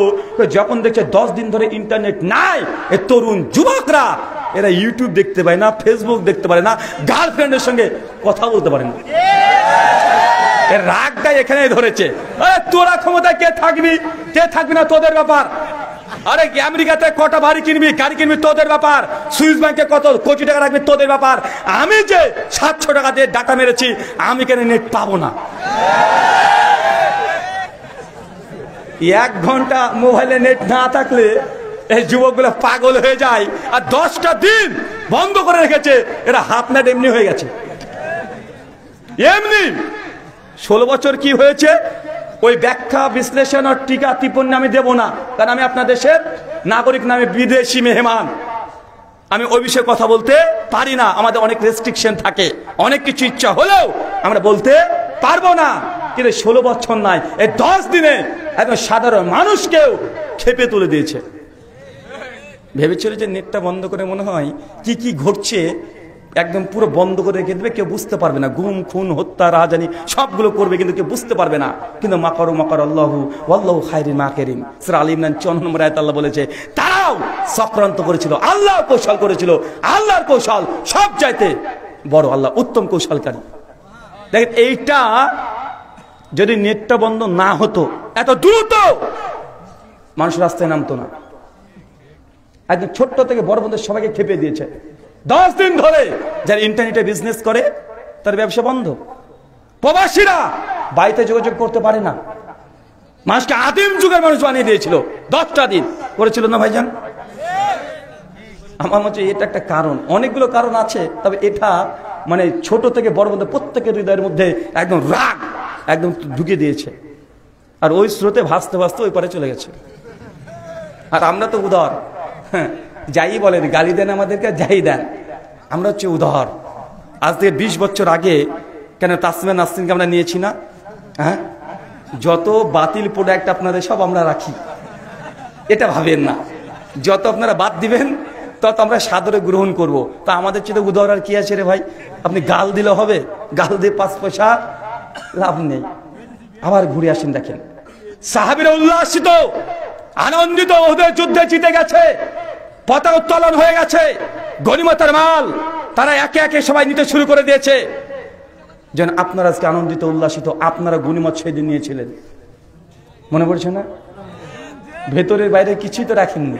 যখন দেখছে 10 দিন ধরে ইন্টারনেট নাই, এই তরুণ যুবকরা এরা ইউটিউব দেখতে পায় না, ফেসবুক দেখতে পারে না, গার্লফ্রেন্ডের সঙ্গে কথা বলতে পারে না। এর রাগটাই এখানে ধরেছে। তোরা ক্ষমতায় কে থাকবি, কে থাকবি না তোদের ব্যাপার। আরে আমেরিকাতে কটা গাড়ি কিনবি তোদের ব্যাপার। সুইস ব্যাংকে কত কোটি টাকা রাখবি তোদের ব্যাপার। আমি যে 700 টাকা দিয়ে ডাটা মেরেছি, আমি কেন নেট পাবো না? 1 ঘন্টা মোবাইলে নেট না থাকলে এই যুবকগুলো পাগল হয়ে যায়। আর 10টা দিন বন্ধ করে রেখেছে, এরা হাফ নাইট এমনি হয়ে গেছে। এমনি 16 বছর কি হয়েছে ওই ব্যাখ্যা বিশ্লেষণ আর টিকা টিপ্পণী আমি দেব না, কারণ আমি আপনার দেশের নাগরিক নামে বিদেশি মেহমান, আমি ওই বিষয়ে কথা বলতে পারি না। আমাদের অনেক রেস্ট্রিকশন থাকে, অনেক কিছু ইচ্ছা হলেও আমরা বলতে পারবো না। কিন্তু 16 বছর নয়, এই 10 দিনে একদম সাধারণ মানুষকেও খেপে তুলে দিয়েছে। ভেবেছিল যে নেটটা বন্ধ করে মনে হয় কি কি ঘটছে একদম পুরো বন্ধ করে রেখে দেবে, কেউ বুঝতে পারবে না। গুম, খুন, হত্যা, রাহাজানি সবগুলো করবে, কিন্তু কেউ বুঝতে পারবে না। কিন্তু মাকারু মাকার আল্লাহু ওয়াল্লাহু খায়রুল মাকিরিন, সূরা আল ইমরান 54 নম্বর আয়াতে আল্লাহ বলেছে তারাও চক্রান্ত করেছিল, আল্লাহ কৌশল করেছিল। আল্লাহর কৌশল সব চাইতে বড়, আল্লাহ উত্তম কৌশলকারী। দেখেন, এইটা যদি নেটটা বন্ধ না হতো, এত দ্রুত মানুষ রাস্তায় নামতো না। একদম ছোট্ট থেকে বড় পর্যন্ত সবাইকে খেপে দিয়েছে। 10 দিন ধরে যারা ইন্টারনেটে বিজনেস করে তার ব্যবসা বন্ধ। প্রবাসীরা বাড়িতে যোগাযোগ করতে পারে না। মানুষকে আদিম যুগের মানুষ বানিয়ে দিয়েছিল। 10টা দিন করেছিল না ভাইজান? আমার মনে হচ্ছে এটা একটা কারণ, অনেকগুলো কারণ আছে, তবে এটা মানে ছোট থেকে বড় পর্যন্ত প্রত্যেকের হৃদয়ের মধ্যে একদম রাগ একদম ঢুকিয়ে দিয়েছে। আর ওই স্রোতে ভাসতে ভাসতে ওই পারে চলে গেছে। আর আমরা তো উদার, হ্যাঁ, যাই বলেন, গালি দেন আমাদেরকে, যাই দেন, আমরা হচ্ছে উদার। আজ থেকে 20 বছর আগে কেন তাসমিয়া নাসরিনকে আমরা নিয়েছি না? হ্যাঁ, যত বাতিল প্রোডাক্ট আপনাদের সব আমরা রাখি, এটা ভাবেন না। যত আপনারা বাদ দিবেন তত আমরা সাদরে গ্রহণ করব। তা আমাদের চেয়ে উদার আর কি আছে রে ভাই? আপনি গাল দিলে হবে? গাল দিয়ে 5 পয়সা লাভ নেই। আবার ঘুরে আসেন, দেখেন সাহাবীরা উল্লাসিত আনন্দিত, ওদের যুদ্ধে জিতে গেছে, পতাকা উত্তোলন হয়ে গেছে, গনিমতের মাল তারা একে একে সবাই নিতে শুরু করে দিয়েছে। যেন আপনারা আজকে আনন্দিত উল্লাসিত, আপনারা গনিমত সেদিন নিয়েছিলেন, মনে পড়ছে না? ভেতরের বাইরে কিছুই তো রাখেননি,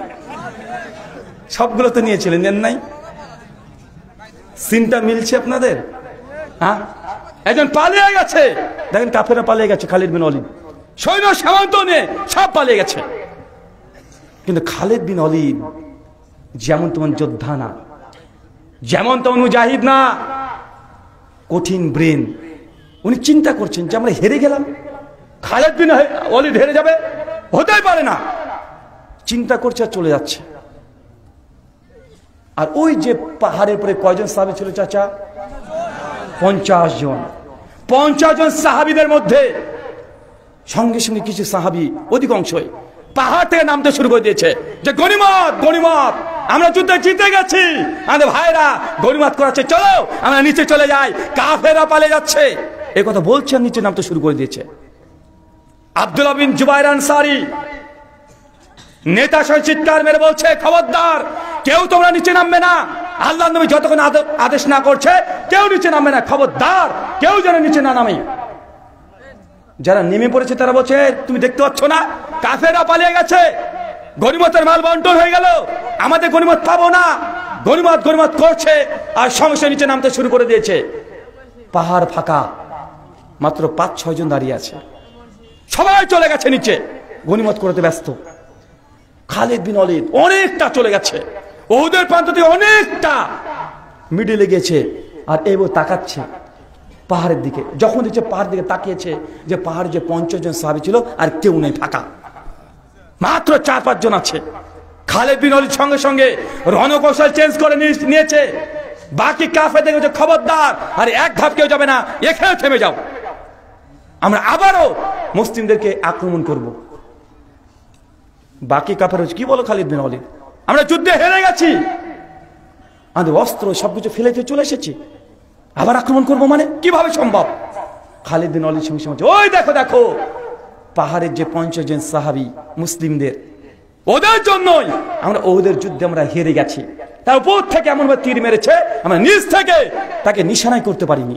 সবগুলো তো নিয়েছিলেন, নেন নাই? সিনটা মিলছে আপনাদের? হ্যাঁ, একজন পালিয়ে গেছে, দেখেন কাফেররা পালিয়ে গেছে, খালিদ বিন ওয়ালিদ সৈন্য সামন্ত নিয়ে সব পালিয়ে গেছে। কিন্তু খালিদ বিন ওয়ালিদ যেমন তেমন যোদ্ধা না, যেমন তেমন মুজাহিদ না, কঠিন ব্রেন। উনি চিন্তা করছেন যে আমরা হেরে গেলাম, খালিদ বিন ওয়ালিদ হেরে যাবে, হতেই পারে না। চিন্তা করছে আর চলে যাচ্ছে। আর ওই যে পাহাড়ের উপরে কয়জন সাহাবী ছিল চাচা? 50 জন। 50 জন সাহাবীদের মধ্যে সঙ্গে সঙ্গে কিছু সাহাবী, অধিকাংশই পাহাড় থেকে নামতে শুরু করে দিয়েছে যে গনিমত গনিমত, আমরা যুদ্ধে জিতে গেছি, আমাদের ভাইরা গনিমত করাচ্ছে, চলো আমরা নিচে চলে যাই, কাফেররা পালিয়ে যাচ্ছে, এই কথা বলছে, নিচে নামতে শুরু করে দিয়েছে। আব্দুল্লাহ বিন জুবাইর আনসারী নেতা সহ চিৎকার মেরে বলছে, খবরদার কেউ তোমরা নিচে নামবে না, আল্লাহর নবী যতক্ষণ আদেশ না করছে কেউ নিচে নামবে না, খবরদার কেউ যেন নিচে না নামে। যারা নেমে পড়েছে তারা বলছে, তুমি দেখতে পাচ্ছ না কাফেররা পালিয়ে গেছে, গনিমতের মাল বন্টন হয়ে গেল, আমাদের গনিমত পাবো না, গনিমত গনিমত করছে, আর সমস্যা নিচে নামতে শুরু করে দিয়েছে। পাহাড় ফাঁকা, মাত্র 5-6 জন দাঁড়িয়ে আছে, সবাই চলে গেছে নিচে, গনিমত করতে ব্যস্ত। খালিদ বিন ওয়ালিদ অনেকটা চলে গেছে, ওদের প্রান্ত থেকে অনেকটা মিডিলে গেছে, আর এবার তাকাচ্ছে পাহাড়ের দিকে। যখন দেখছে পাহাড়ের দিকে তাকিয়েছে যে পাহাড়ে যে 50 জন সাহাবী ছিল আর কেউ নেই, ফাঁকা, মাত্র 4-5 জন আছে। খালিদ বিন ওয়ালিদ সঙ্গে সঙ্গে রণকৌশল চেঞ্জ করে নিয়েছে। বাকি কাফেরদের বলছে, খবরদার, আর এক ধাপ কেউ যাবে না, এখানে থেমে যাও, আমরা আবারও মুসলিমদেরকে আক্রমণ করব। বাকি কাফের কি বলো খালিদ বিন ওয়ালিদ, আমরা যুদ্ধে হেরে গেছি, আমাদের অস্ত্র সবকিছু ফেলে দিয়ে চলে এসেছি, আবার আক্রমণ করবো মানে কিভাবে সম্ভব? খালিদ বিন ওয়ালিদ সঙ্গে সঙ্গে, ওই দেখো দেখো পাহাড়ের যে 50 জন সাহাবী মুসলিমদের, ওদের জন্যই আমরা ওদের যুদ্ধে আমরা হেরে গেছি। তার উপর থেকে এমনভাবে তীর মেরেছে, আমরা নিচ থেকে তাকে নিশানাই করতে পারিনি,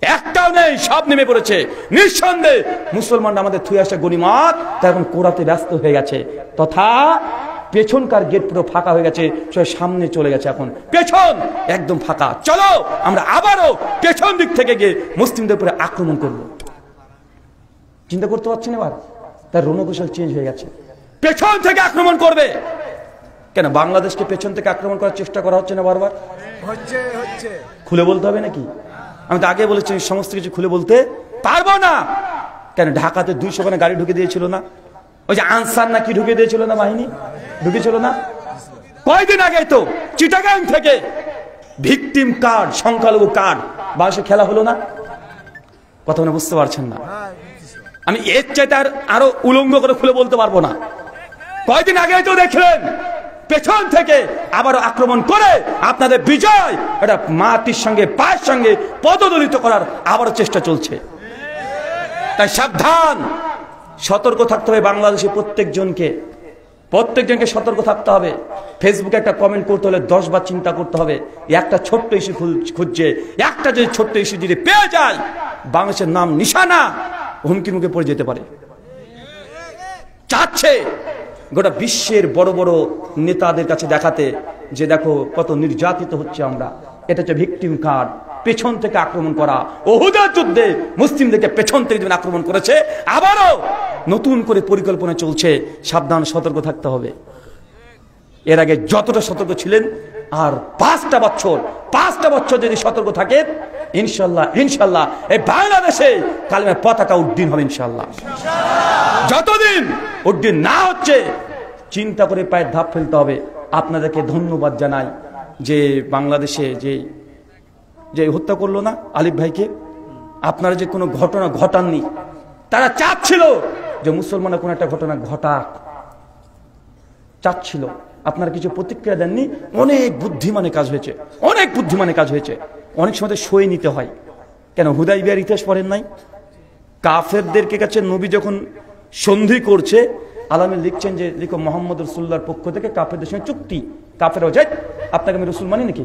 একটাও নেই, সব নেমে পড়েছে। নিঃসন্দেহে মুসলমানরা আমাদের থুয়ে আসা গনিমত তা এখন কোরাতে ব্যস্ত হয়ে গেছে, তথা পেছনকার গেট পুরো ফাঁকা হয়ে গেছে, সামনে চলে গেছে, এখন পেছন একদম ফাঁকা, চলো আমরা আবারও পেছন দিক থেকে গিয়ে মুসলিমদের উপরে আক্রমণ করব। চিন্তা করতে পারছেন এবার তার রণকৌশল চেঞ্জ হয়ে গেছে, পেছন থেকে আক্রমণ করবে। কেন বাংলাদেশকে পেছন থেকে আক্রমণ করার চেষ্টা করা হচ্ছে না বারবার? হচ্ছে। খুলে বলতে হবে নাকি? আমি তো আগে বলেছি সমস্ত কিছু খুলে বলতে পারবো না। কেন ঢাকাতে 200 খানা গাড়ি ঢুকে দিয়েছিল না, ওই যে আনসার না কি ঢুকে দিয়েছিল না, বাহিনী ঢুকেছিল না কয়দিন আগে? তো চিটাগাং থেকে ভিকটিম কার্ড, সংখ্যালঘু কার্ড বাসে খেলা হলো না? কথা মনে বুঝতে পারছেন না? আমি এর চাইতে আরো উলঙ্গ করে খুলে বলতে পারবো না। কয়দিন আগে তো দেখলেন পেছন থেকে আবারও আক্রমণ করে আপনাদের বিজয় এটা মাটির সঙ্গে পায়ের সঙ্গে পদদলিত করার আবারও চেষ্টা চলছে। তাই সাবধান, সতর্ক থাকতে হবে। বাংলাদেশে প্রত্যেকজনকে সতর্ক থাকতে হবে। ফেসবুকে একটা কমেন্ট করতে হলে 10 বার চিন্তা করতে হবে। একটা ছোট্ট ইস্যু খুঁজছে, একটা যদি ছোট্ট ইস্যু যদি পেয়ে যায়, বাংলাদেশের নাম নিশানা হুমকির মুখে পড়ে যেতে পারে। চাচ্ছে গোটা বিশ্বের বড় বড় নেতাদের কাছে দেখাতে যে দেখো কত নির্যাতিত হচ্ছে আমরা। এটা হচ্ছে ভিকটিম কার্ড, পেছন থেকে আক্রমণ করা। উহুদের যুদ্ধে মুসলিমদেরকে পেছন থেকে যেমন আক্রমণ করেছে, আবারও নতুন করে পরিকল্পনা চলছে। সাবধান, সতর্ক থাকতে হবে। এর আগে যতটা সতর্ক ছিলেন, আর 5টা বছর যদি সতর্ক থাকেন, ইনশাল্লাহ ইনশাল্লাহ এই বাংলাদেশে কালেমার পতাকা উড্ডীন হবে ইনশাল্লাহ। যতদিন উড্ডীন না হচ্ছে চিন্তা করে পায়ের ধাপ ফেলতে হবে। আপনাদেরকে ধন্যবাদ জানাই যে বাংলাদেশে যে হত্যা করলো না আলিফ ভাইকে, আপনারা যে কোনো ঘটনা ঘটাননি। তারা চাচ্ছিল যে মুসলমানরা কোনো একটা ঘটনা ঘটাক, চাচ্ছিল। আপনারা কিছু প্রতিক্রিয়া দেননি। অনেক বুদ্ধিমানের কাজ হয়েছে, অনেক বুদ্ধিমানের কাজ হয়েছে। অনেক সময় সই নিতে হয়। কেন হুদাইবিয়ার ইতিহাস পড়েন নাই? কাফেরদেরকে কাছে নবী যখন সন্ধি করছে, আলামে লিখছেন যে লিখো মোহাম্মদ রসুল্লাহর পক্ষ থেকে কাফেরদের সঙ্গে চুক্তি। কাফের যায় আপনাকে আমি রসুল মানি নাকি?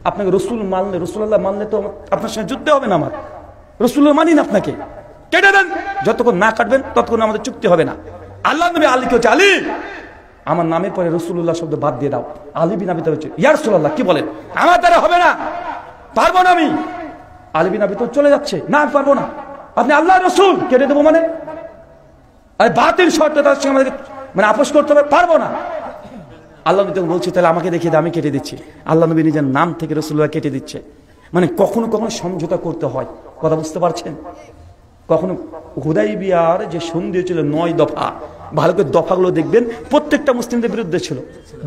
আপনাকে রসুল মানলে, রসুল্লাহ মানলে তো আপনার সঙ্গে যুদ্ধ হবে না। আমার রসুল্লাহ মানি না, আপনাকে কেটে দেন। যতক্ষণ না কাটবেন ততক্ষণ আমাদের চুক্তি হবে না। আল্লাহ নবী আলীকে হচ্ছে, আলী আমার নামের পরে রসুল্লাহ শব্দ বাদ দিয়ে দাও। আলী বিন আবি তালেব হচ্ছে, ইয়া রাসূলুল্লাহ কি বলেন? আমার দ্বারা হবে না, পারবো না আমি। আলী বিন আবি তালেব চলে যাচ্ছে, না আমি পারবো না। আপনি আল্লাহ রসুল, কেটে দেবো মানে? আর বাতিল শর্তে তার সঙ্গে আমাদের মানে আপোষ করতে হবে, পারবো না। আল্লাহ নবী তখন বলছে, তাহলে আমাকে দেখিয়ে দে, আমি কেটে দিচ্ছি। আল্লাহ নবী নিজের নাম থেকে রসুল্লাহ কেটে দিচ্ছে। মানে কখনো কখনো সমঝোতা করতে হয়। কথা বুঝতে পারছেন? কখনো হুদাইবিয়ার যে সন্ধি ছিল 9 দফা, ভালো করে দফাগুলো দেখবেন, প্রত্যেকটা মুসলিমদের বিরুদ্ধে ছিল।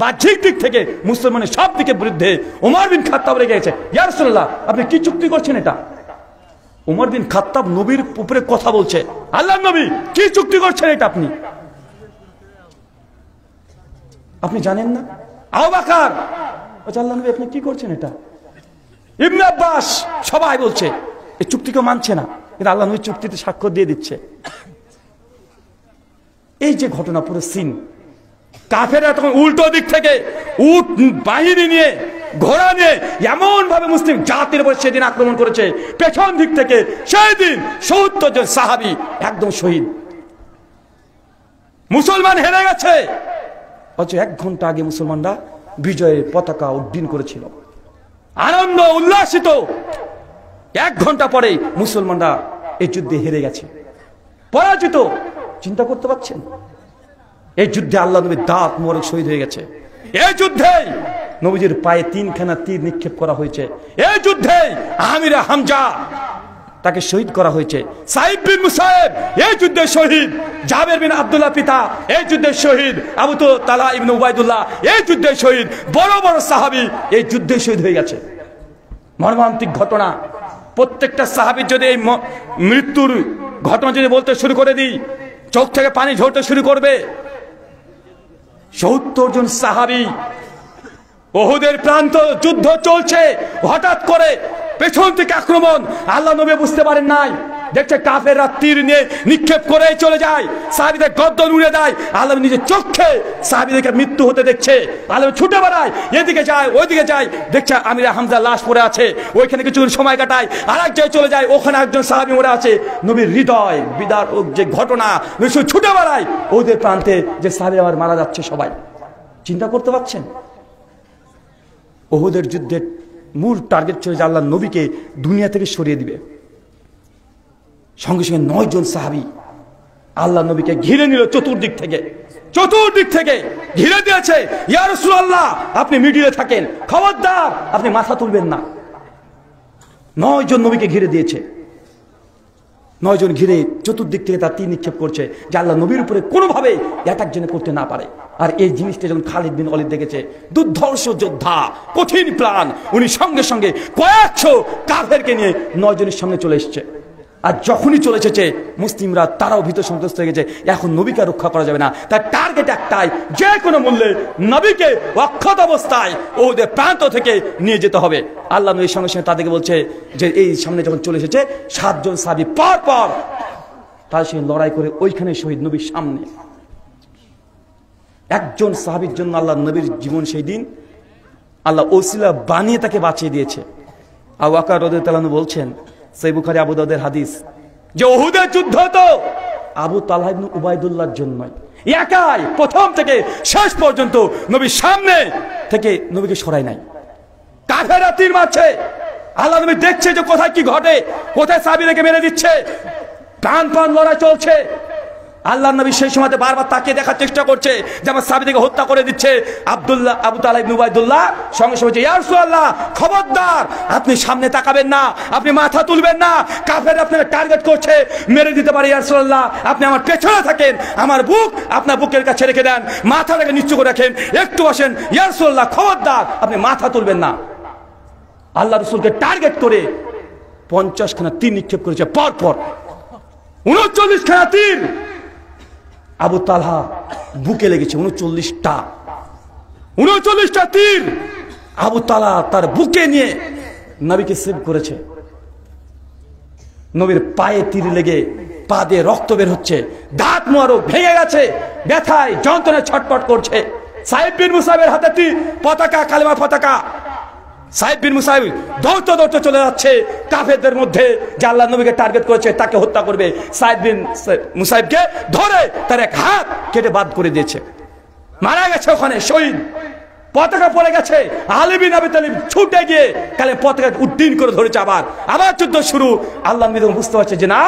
বাহ্যিক দিক থেকে মুসলমানের সব দিকে বিরুদ্ধে। ওমর বিন খাত্তাব রেগে গেছে, ইয়া রাসূলুল্লাহ আপনি কি চুক্তি করছেন এটা? ওমর বিন খাত্তাব নবীর উপরে কথা বলছে, আল্লাহ নবী কি চুক্তি করছেন এটা আপনি জানেন না? আবু বকর বলছে, আল্লাহ নবী আপনি কি করছেন এটা? ইবনে আব্বাস সবাই বলছে এই চুক্তিকে মানছে না, কিন্তু আল্লাহ নবী চুক্তিতে স্বাক্ষর দিয়ে দিচ্ছে। এই যে ঘটনা, পুরো সিন, কাফেররা তখন উল্টো দিক থেকে উট বাহিনী নিয়ে, ঘোড়া নিয়ে এমন ভাবে মুসলিম জাতির উপর সেদিন আক্রমণ করেছে, পেছন দিক থেকে। সেই দিন ৭০ জন সাহাবী একদম শহীদ। মুসলমান হেরে গেছে, অথচ 1 ঘন্টা আগে মুসলমানরা বিজয়ের পতাকা উড্ডীন করেছিল, আনন্দ উল্লাসিত। 1 ঘন্টা পরে মুসলমানরা এই যুদ্ধে হেরে গেছে, পরাজিত। চিন্তা করতে পারছেন? এই যুদ্ধে আল্লাহ নবীর দাঁত মোবারক শহীদ হয়ে গেছে। এই যুদ্ধে নবীজির পায়ে 3খানা তীর নিক্ষেপ করা হয়েছে। এই যুদ্ধে আমির হামজা তাকে শহীদ করা হয়েছে। সাইদ বিন মুসাইব এই যুদ্ধে শহীদ। জাবের বিন আব্দুল্লাহ পিতা এই যুদ্ধে শহীদ। আবু তালহা ইবনে উবাইদুল্লাহ এই যুদ্ধে শহীদ। বড় বড় সাহাবী এই যুদ্ধে শহীদ হয়ে গেছে। মর্মান্তিক ঘটনা। প্রত্যেকটা সাহাবীর যদি এই মৃত্যুর ঘটনা যদি বলতে শুরু করে দিই, চোখ থেকে পানি ঝরতে শুরু করবে। ৭০ জন সাহাবী, উহুদের প্রান্ত, যুদ্ধ চলছে, হঠাৎ করে পেছন থেকে আক্রমণ। আল্লাহ নবী বুঝতে পারেন নাই, দেখছে কাফেররা তীর নিয়ে নিক্ষেপ করে চলে যায়, সাহাবীদের গর্দন উড়ে দেয়। আল্লাহ নিজের চোখে সাহাবীদেরকে মৃত্যু হতে দেখছে। আল্লাহ ছুটে বেড়ায়, এদিকে যায় ওইদিকে যায়, দেখছে আমির হামজা লাশ পড়ে আছে, ওইখানে কিছু সময় কাটায়। আর এক জায়গায় চলে যায়, ওখানে একজন সাহাবী মরে আছে। নবীর হৃদয় বিদার যে ঘটনা, ছুটে বেড়ায় ওদের প্রান্তে যে সাহাবী আমার মারা যাচ্ছে সবাই। চিন্তা করতে পারছেন? উহুদের যুদ্ধের মূল টার্গেট ছিল যে আল্লাহ নবীকে দুনিয়া থেকে সরিয়ে দিবে। সঙ্গে সঙ্গে 9 জন সাহাবী আল্লাহ নবীকে ঘিরে নিল চতুর্দিক থেকে ঘিরে দিয়েছে। ইয়া রাসূলুল্লাহ আপনি মিডিলে থাকেন, খবরদার আপনি মাথা তুলবেন না। 9 জন নবীকে ঘিরে দিয়েছে। 9 জন ঘিরে চতুর্দিক থেকে তার তীর নিক্ষেপ করছে যে আল্লাহ নবীর উপরে কোনোভাবে অ্যাটাক যেন করতে না পারে। আর এই জিনিসটা যখন খালিদ বিন ওয়ালিদ দেখেছে, দুর্ধর্ষ যোদ্ধা, কঠিন প্ল্যান, উনি সঙ্গে সঙ্গে কয়েকশো কাফেরকে নিয়ে 9 জনের সামনে চলে এসছে। আর যখনই চলে এসেছে মুসলিমরা তারাও ভীত সন্ত্রস্ত হয়ে গেছে, এখন নবীকে রক্ষা করা যাবে না। তার টার্গেট একটাই, যে কোনো মূল্যে নবীকে অক্ষত অবস্থায় ওদের প্রান্ত থেকে নিয়ে যেতে হবে। আল্লাহ নবীর সঙ্গে সঙ্গে তাদেরকে বলছে যে এই সামনে যখন চলে এসেছে 7 জন সাহাবী পর তার সঙ্গে লড়াই করে ওইখানে শহীদ নবীর সামনে। একজন সাহাবীর জন্য আল্লাহ নবীর জীবন সেই দিন আল্লাহ ওসিলা বানিয়ে তাকে বাঁচিয়ে দিয়েছে। আবু বকর রাদিয়াল্লাহু আনহু বলছেন, সহিহ বুখারী আবু দাউদের হাদিস, যে উহুদের যুদ্ধ তো আবু তালহা ইবনে উবাইদুল্লাহর জন্যই। একাই প্রথম থেকে শেষ পর্যন্ত নবীর সামনে থেকে নবীকে সরাই নাই। কাফেররা তীর মারছে, আল্লাহ নবী দেখছে যে কোথায় কি ঘটে, কোথায় সাহাবীদেরকে মেরে দিচ্ছে, প্রাণ লড়াই চলছে। আল্লাহ নবী সেই সময়তে বারবার তাকিয়ে দেখার চেষ্টা করছে যে আমার সাহাবীদেরকে হত্যা করে দিচ্ছে। আবু তালেব ইবনে উবাইদুল্লাহ সঙ্গে সঙ্গে ইয়া রাসূলুল্লাহ, খবরদার, আপনি সামনে তাকাবেন না, আপনি মাথা তুলবেন না, কাফের আপনাকে টার্গেট করছে, মেরে দিতে পারে। ইয়া রাসূলুল্লাহ, আপনি আমার পেছনে থাকেন, আমার বুক আপনার বুকের কাছে রেখে দেন, মাথাটাকে নিচু করে রাখেন, একটু বসেন। ইয়া রাসূলুল্লাহ, খবরদার, আপনি মাথা তুলবেন না। আল্লাহ রাসূলকে টার্গেট করে 50 খানা তীর নিক্ষেপ করেছে পরপর, 39 খানা তীর আবু তালহা বুকে লেগেছে। 39টা তীর আবু তালহা তার বুকে নিয়ে নবীকে সেভ করেছে। নবীর পায়ে তীর লেগে পা দিয়ে রক্ত বের হচ্ছে, দাঁত মোবারক ভেঙে গেছে, ব্যথায় যন্ত্রণায় ছটপট করছে। সাইদ বিন মুসাইবের হাতে তীর, পতাকা, কালেমার পতাকা। সাইদ বিন মুসাইব দৌড়তে চলে যাচ্ছে কাফেরদের মধ্যে, যে আল্লাহ নবীকে টার্গেট করেছে তাকে হত্যা করবে। সাইদ বিন মুসাইবকে ধরে তার এক হাত কেটে বাদ করে দিয়েছে, মারা গেছে ওখানে শহীদ। পতাকা পড়ে গেছে, আলী বিন আবি তালিব ছুটে গিয়ে কালে পতাকা উড্ডীন করে ধরেছে। আবার যুদ্ধ শুরু। আল্লাহ নবী বুঝতে পারছে যে না,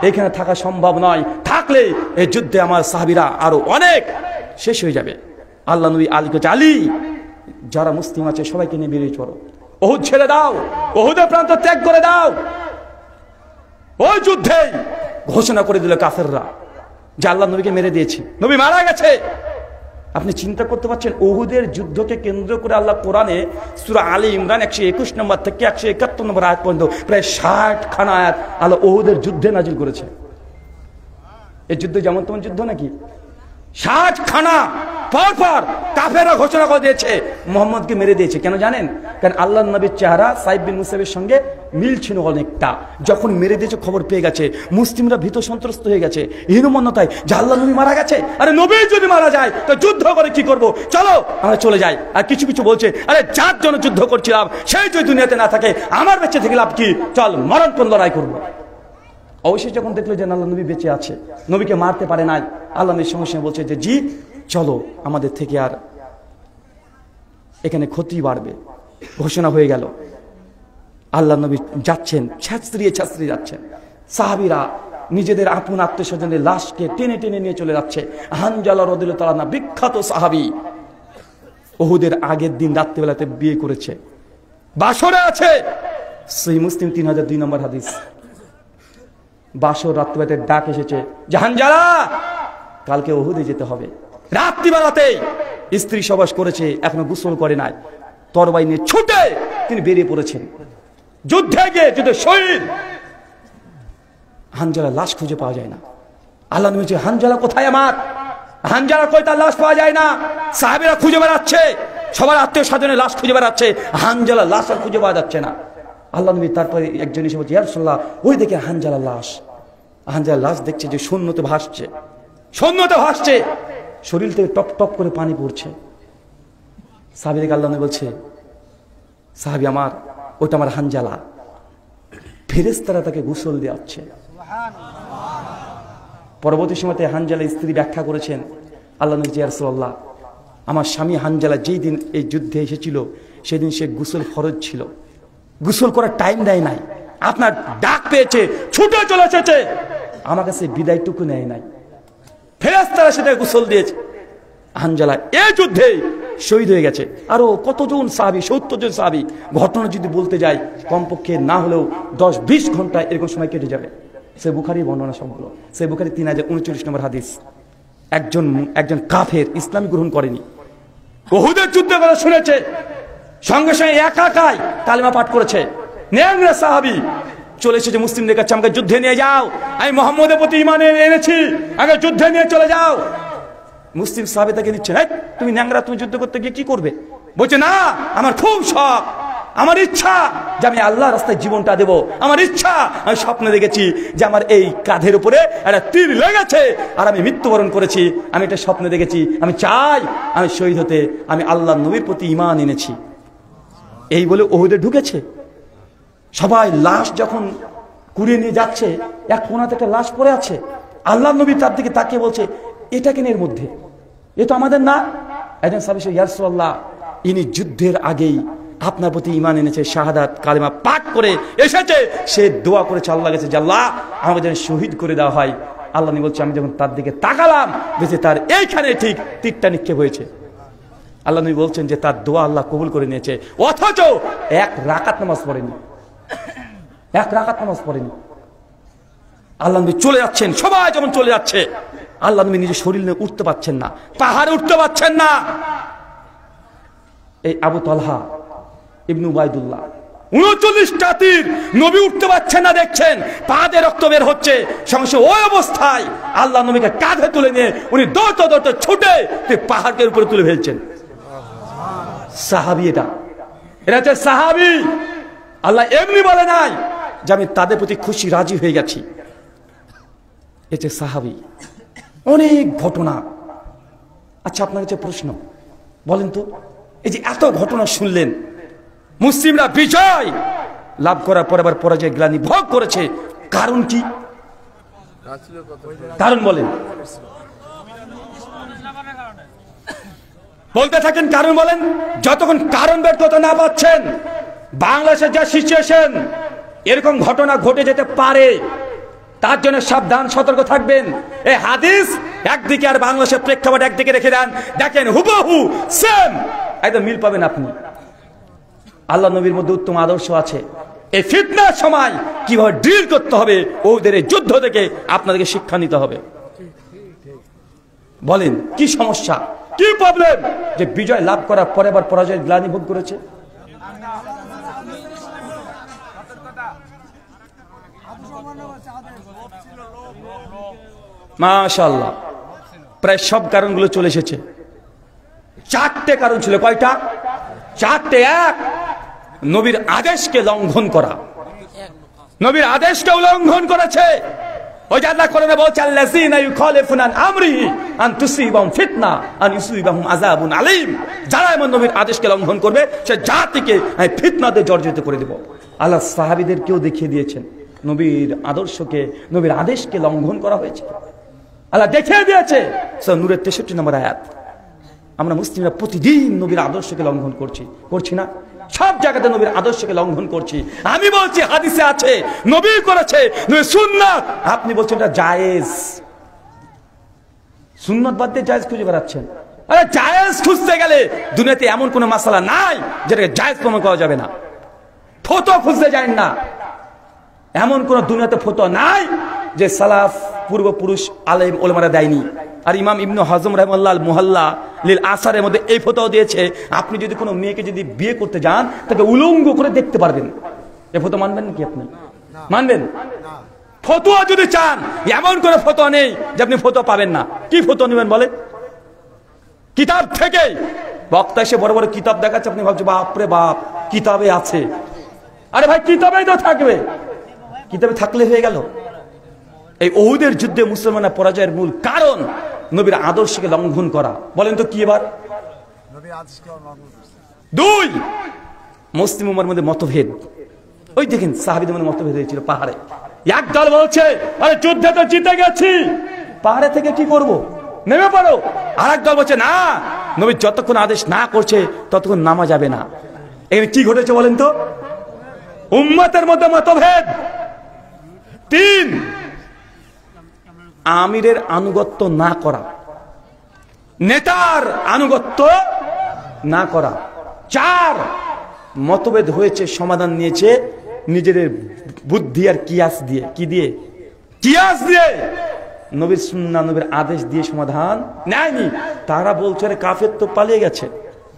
এখানে থাকা সম্ভব নয়, থাকলে এই যুদ্ধে আমার সাহাবীরা আরো অনেক শেষ হয়ে যাবে। আল্লাহ নবী আলীকে, আলী, যারা মুসলিম আছে সবাইকে নিয়ে বেরিয়ে চলো, ওহুদ ছেড়ে দাও, ওহুদের প্রান্ত ত্যাগ করে দাও। ওই যুদ্ধে ঘোষণা করে দিল কাফেররা যে আল্লাহ নবীকে মেরে দিয়েছে, নবী মারা গেছে। আপনি চিন্তা করতে পারছেন, ওহুদের যুদ্ধকে কেন্দ্র করে আল্লাহ কোরআনে সূরা আলী ইমরান 121 নম্বর থেকে 171 নম্বর আয়াত পর্যন্ত প্রায় 60 খানা আয়াত আল্লাহ ওহুদের যুদ্ধে নাজিল করেছে। এই যুদ্ধ যেমন তেমন যুদ্ধ নাকি? 60 খানা পরপর কাফেররা ঘোষণা করে দিয়েছে মুহাম্মদকে মেরে দিয়েছে। কেন জানেন? কারণ আল্লাহর নবীর চেহারা সাইদ বিন মুসাইবের সঙ্গে মিল ছিল অনেকটা। যখন মেরে দিয়েছে খবর পেয়ে গেছে, মুসলিমরা ভীত সন্ত্রস্ত হয়ে গেছে, হীনমন্যতায় যে আল্লাহ নবী মারা গেছে, আরে নবী যদি মারা যায় তো যুদ্ধ করে কি করব, চলো আমরা চলে যাই। আর কিছু বলছে, আরে যার জন্য যুদ্ধ করছিলাম সেই যদি দুনিয়াতে না থাকে, আমার বেঁচে থেকে লাভ কি, চল মরণপণ লড়াই করবো। অবশ্যই যখন দেখলো যে আল্লাহ নবী বেঁচে আছে, নবীকে মারতে পারে নাই, আল্লাহ নবীর সঙ্গে সঙ্গে বলছে যে জি চলো, আমাদের থেকে আর এখানে ক্ষতি বাড়বে। ঘোষণা হয়ে গেল। আল্লাহ নবী যাচ্ছেন, ছাত্রিয়ে যাচ্ছেন। সাহাবীরা নিজেদের আপন আত্মীয়স্বজনের লাশকে টেনে নিয়ে চলে যাচ্ছে। হানজালা রাদিয়াল্লাহু তাআলা না, বিখ্যাত সাহাবী, উহুদের আগের দিন রাত্রিবেলাতে বিয়ে করেছে, বাসরে আছে। সহিহ মুসলিম 3002 নম্বর হাদিস। বাসর রাত্রিবেলাতে ডাক এসেছে যে হানজালা, কালকে উহুদে যেতে হবে। রাত্রিবেলাতেই স্ত্রী সবাস করেছে, এখনো গোসল করে নাই, তরবারি নিয়ে ছুটে তিনি বেরিয়ে পড়েছেন যুদ্ধে গিয়ে, যুদ্ধে শহীদ। হানজালার লাশ খুঁজে পাওয়া যায় না। আল্লাহ নবী বলছে, হানজালা কোথায় আমার? হানজালা কই, তার লাশ পাওয়া যায় না। সাহাবীরা খুঁজে বেড়াচ্ছে, সবার আত্মীয় স্বজনের লাশ খুঁজে বেড়াচ্ছে, হানজালার লাশ আর খুঁজে পাওয়া যাচ্ছে না। আল্লাহ নবী তারপরে একজন এসে বলছে, ইয়া রাসূলুল্লাহ, ওই দেখে হানজালার লাশ। হানজালার লাশ দেখছে যে শূন্যতে ভাসছে, শরীর থেকে টপ টপ করে পানি পড়ছে। সাহাবীকে আল্লাহ নবী বলছে, সাহাবী আমার, ওটা আমার হানজালা। ফেরেশতারা তাকে গোসল দেওয়াচ্ছে। পরবর্তী সময়তে হানজালা স্ত্রী ব্যাখ্যা করেছেন, আল্লাহ নবী, ইয়া রাসূলুল্লাহ, আমার স্বামী হানজালা যেই দিন এই যুদ্ধে এসেছিল সেদিন সে গোসল ফরজ ছিল, গোসল করার টাইম দেয় নাই, আপনার ডাক পেয়েছে, ছুটে চলে এসেছে, আমার কাছে বিদায়টুকু নেয় নাই, ফেরেশতারা সেটা গোসল দিয়েছে। হানজালা এই যুদ্ধে শহীদ হয়ে গেছে। আরো কতজন সাহাবী, 70 জন সাহাবী। ঘটনা যদি বলতে যাই কমপক্ষে না হলেও 10-20 ঘন্টা এরকম সময় কেটে যাবে। সে বুখারীর বর্ণনা সবগুলো। সে বুখারী 3039 নম্বর হাদিস। একজন কাফের, ইসলাম গ্রহণ করেনি, উহুদের যুদ্ধের কথা শুনেছে, সঙ্গে সঙ্গে একাই কালেমা পাঠ করেছে। নেংরা সাহাবী চলে এসেছে মুসলিমদের কাছে, আমাকে যুদ্ধে নিয়ে যাও, আমি মুহাম্মদের প্রতি ঈমান এনেছি, আমাকে যুদ্ধে নিয়ে চলে যাও। মুসলিম সাহাবী তাকে দিচ্ছে, তুমি ন্যাংরা, তুমি যুদ্ধ করতে গিয়ে কি করবে? বলছে, না, আমার খুব শখ, আমার ইচ্ছা যে আমি আল্লাহ রাস্তায় জীবনটা দেব। আমার ইচ্ছা, আমি স্বপ্নে দেখেছি যে আমার এই কাঁধের উপরে একটা তীর লেগেছে আর আমি মৃত্যুবরণ করেছি। আমি এটা স্বপ্নে দেখেছি, আমি চাই আমি শহীদ হতে, আমি আল্লাহ নবীর প্রতি ঈমান এনেছি। এই বলে উহুদে ঢুকেছে। সবাই লাশ যখন কুড়িয়ে নিয়ে যাচ্ছে, এক কোণাতে একটা লাশ পড়ে আছে। আল্লাহ নবী তার দিকে তাকিয়ে বলছে, এটা কেন এর মধ্যে? এ তো আমাদের না। একজন সাহাবী ইয়া রাসূলুল্লাহ, ইনি যুদ্ধের আগেই আপনার প্রতি ঈমান এনেছে, শাহাদাত কালেমা পাঠ করে এসেছে, সে দোয়া করেছে আল্লাহর কাছে যে আল্লাহ আমাকে যেন শহীদ করে দেওয়া হয়। আল্লাহ নবী বলছে, আমি যখন তার দিকে তাকালাম দেখছি তার এইখানে ঠিক তীরটা নিক্ষেপ হয়েছে। আল্লাহ নবী বলছেন যে তার দোয়া আল্লাহ কবুল করে নিয়েছে, অথচ এক রাকাত নামাজ পড়েনি, এক রাকাত নামাজ পড়েনি। আল্লাহ নবী চলে যাচ্ছেন, সবাই যখন চলে যাচ্ছে আল্লাহ নবী নিজের শরীর নিয়ে উঠতে পারছেন না, পাহাড়ে উঠতে পারছেন না। এই আবু তালহা ইবনে উবাইদুল্লাহ 39টা তীর, নবী উঠতে পারছেন না, দেখছেন পা দিয়ে রক্ত বের হচ্ছে। সঙ্গে ওই অবস্থায় আল্লাহ নবীকে কাঁধে তুলে নিয়ে উনি দৌড়তে দৌড়তে ছুটে পাহাড়কে উপরে তুলে ফেলছেন। সাহাবী, এটা হচ্ছে সাহাবী। আল্লাহ এমনি বলে নাই যে আমি তাদের প্রতি খুশি রাজি হয়ে গেছি, এটা সাহাবী। অনেক ঘটনা। আচ্ছা, আপনার কাছে প্রশ্ন, বলেন তো, এই যে এত ঘটনা শুনলেন, মুসলিমরা বিজয় লাভ করার পর আবার পরাজয় গ্লানি ভোগ করেছে, কারণ কি? কারণ বলেন, বলতে থাকেন, কারণ বলেন। যতক্ষণ কারণ বের করতে না পাচ্ছেন, বাংলাদেশের যা সিচুয়েশন, এরকম ঘটনা ঘটে যেতে পারে, তার জন্য সাবধান, সতর্ক থাকবেন। এই হাদিস একদিকে আর বাংলাদেশের প্রেক্ষাপট একদিকে রেখে দেন, দেখেন হুবহু সেম, একদম মিল পাবেন আপনি। আল্লাহ নবীর মধ্যে উত্তম আদর্শ আছে। এই ফিতনার সময় কিভাবে ডিল করতে হবে, ওদের এই যুদ্ধ থেকে আপনাদেরকে শিক্ষা নিতে হবে। বলেন কি সমস্যা, কি প্রবলেম যে বিজয় লাভ করার পরে আবার পরাজয়ের গ্লানি ভোগ করেছে? মাশাআল্লাহ, প্রায় সব কারণগুলো চলে এসেছে। 4টে কারণ ছিল। কয়টা? 4টে। এক, নবীর আদেশকে লঙ্ঘন করা। নবীর আদেশকে উল্লঙ্ঘন করেছে। ওই যে আল্লাহ কোরআনে বলছে, আল্লাযীনা ইউখালিফুনা আন আমরিহি আন তুসিবাহুম ফিতনা আন ইউসিবাহুম আযাবুন আলীম। যারা এমন নবীর আদেশকে লঙ্ঘন করবে, সে জাতিকে আমি ফিতনাতে জর্জরিত করে দেব। আল্লাহ সাহাবীদেরকেও দেখিয়ে দিয়েছেন নবীর আদর্শকে, নবীর আদেশকে লঙ্ঘন করা হয়েছে। আল্লাহ দেখিয়ে দিয়েছে। সূরা নূরের 63 নম্বর আয়াত। আমরা মুসলিমরা প্রতিদিন নবীর আদর্শকে লঙ্ঘন করছি না? সব জায়গাতে নবীর আদর্শকে লঙ্ঘন করছি। আমি বলছি হাদিসে আছে, নবী করেছে, নবী সুন্নাত। আপনি বলছেন এটা জায়েজ। সুন্নাত বাদ দিয়ে জায়েজ খুঁজে বেড়াচ্ছেন। আরে জায়েজ খুঁজতে গেলে দুনিয়াতে এমন কোনো মাসালা নাই যেটাকে জায়েজ প্রমাণ করা যাবে না। ফতোয়া খুঁজতে যান না, এমন কোন দুনিয়াতে ফতোয়া নাই যে সালাফ পূর্বপুরুষ আলেম ওলামারা দেয়নি। আর ইমাম ইবনে হাজম রাহিমাহুল্লাহ মুহাল্লা লিল আসারের মধ্যে এই ফতোয়া দিয়েছে, আপনি যদি কোনো মেয়েকে যদি বিয়ে করতে যান, তাকে উলঙ্গ করে দেখতে পারবেন। এই ফতোয়া মানবেন নাকি আপনি? মানবেন? ফতোয়া যদি চান, এমন কোনো ফতোয়া নেই যে আপনি ফতোয়া পাবেন না। কি ফতোয়া নেবেন বলে? কিতাব থেকে। বক্তা এসে বড় বড় কিতাব দেখাচ্ছে, আপনি ভাবছেন বাপরে বাপ, কিতাবে আছে। আরে ভাই, কিতাবেই তো থাকবে, কিতাবে থাকলে হয়ে গেল। এই উহুদের যুদ্ধে মুসলমানরা পরাজয়ের মূল কারণ নবীর আদর্শকে লঙ্ঘন করা। বলেন তো কি? এবার 2, মুসলিম উম্মার মধ্যে মতভেদ। ওই দেখেন সাহাবীদের মধ্যে মতভেদ হয়েছিল পাহাড়ে। এক দল বলছে, আরে যুদ্ধে তো জিতে গেছি, পাহাড়ে থেকে কি করব, নেমে পড়ো। আর এক দল বলছে, না, নবী যতক্ষণ আদেশ না করছে ততক্ষণ নামা যাবে না। এখানে কি ঘটেছে বলেন তো? উম্মতের মধ্যে মতভেদ। 3, আমিরের আনুগত্য না করা, নেতার আনুগত্য না করা। 4, মতভেদ হয়েছে, সমাধান নিয়েছে নিজেদের বুদ্ধি আর কিয়াস দিয়ে। কি দিয়ে? কিয়াস দিয়ে। নবীর সুন্নাহ, নবীর আদেশ দিয়ে সমাধান নেয়নি। তারা বলছে আরে কাফের তো পালিয়ে গেছে,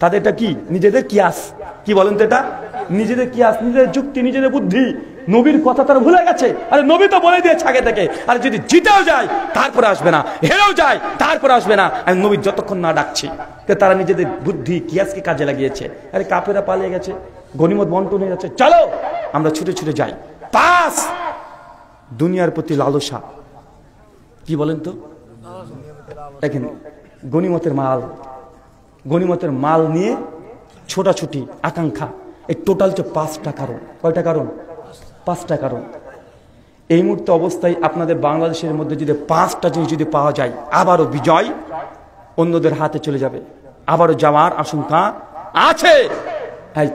তাদেরটা কি? নিজেদের কিয়াস। কি বলেন তো এটা? নিজেদের কিয়াস, নিজেদের যুক্তি, নিজেদের বুদ্ধি। নবীর কথা তারা ভুলে গেছে। আরে নবী তো বলে দিয়েছে আগে থেকে, আর যদি জিতেও যায় তারপরে আসবে না, হেরেও যায় তারপরে আসবে না, আমি নবী যতক্ষণ না ডাকছি। তারা নিজেদের বুদ্ধি কিয়াসকে কাজে লাগিয়েছে। আরে কাফেরা পালিয়ে গেছে, গনিমত বন্টন হয়ে যাচ্ছে, চলো আমরা ছুটে ছুটে যাই। 5, দুনিয়ার প্রতি লালসা। কি বলেন তো? দেখেন গনিমতের মাল নিয়ে ছোটাছুটি, আকাঙ্ক্ষা। এই টোটাল হচ্ছে 5টা কারণ। কয়টা কারণ? 5টা কারণ। এই মুহূর্তে অবস্থায় আপনাদের বাংলাদেশের মধ্যে যদি 5টা জিনিস যদি পাওয়া যায়, আবারও বিজয় অন্যদের হাতে চলে যাবে, আবারও যাওয়ার আশঙ্কা আছে।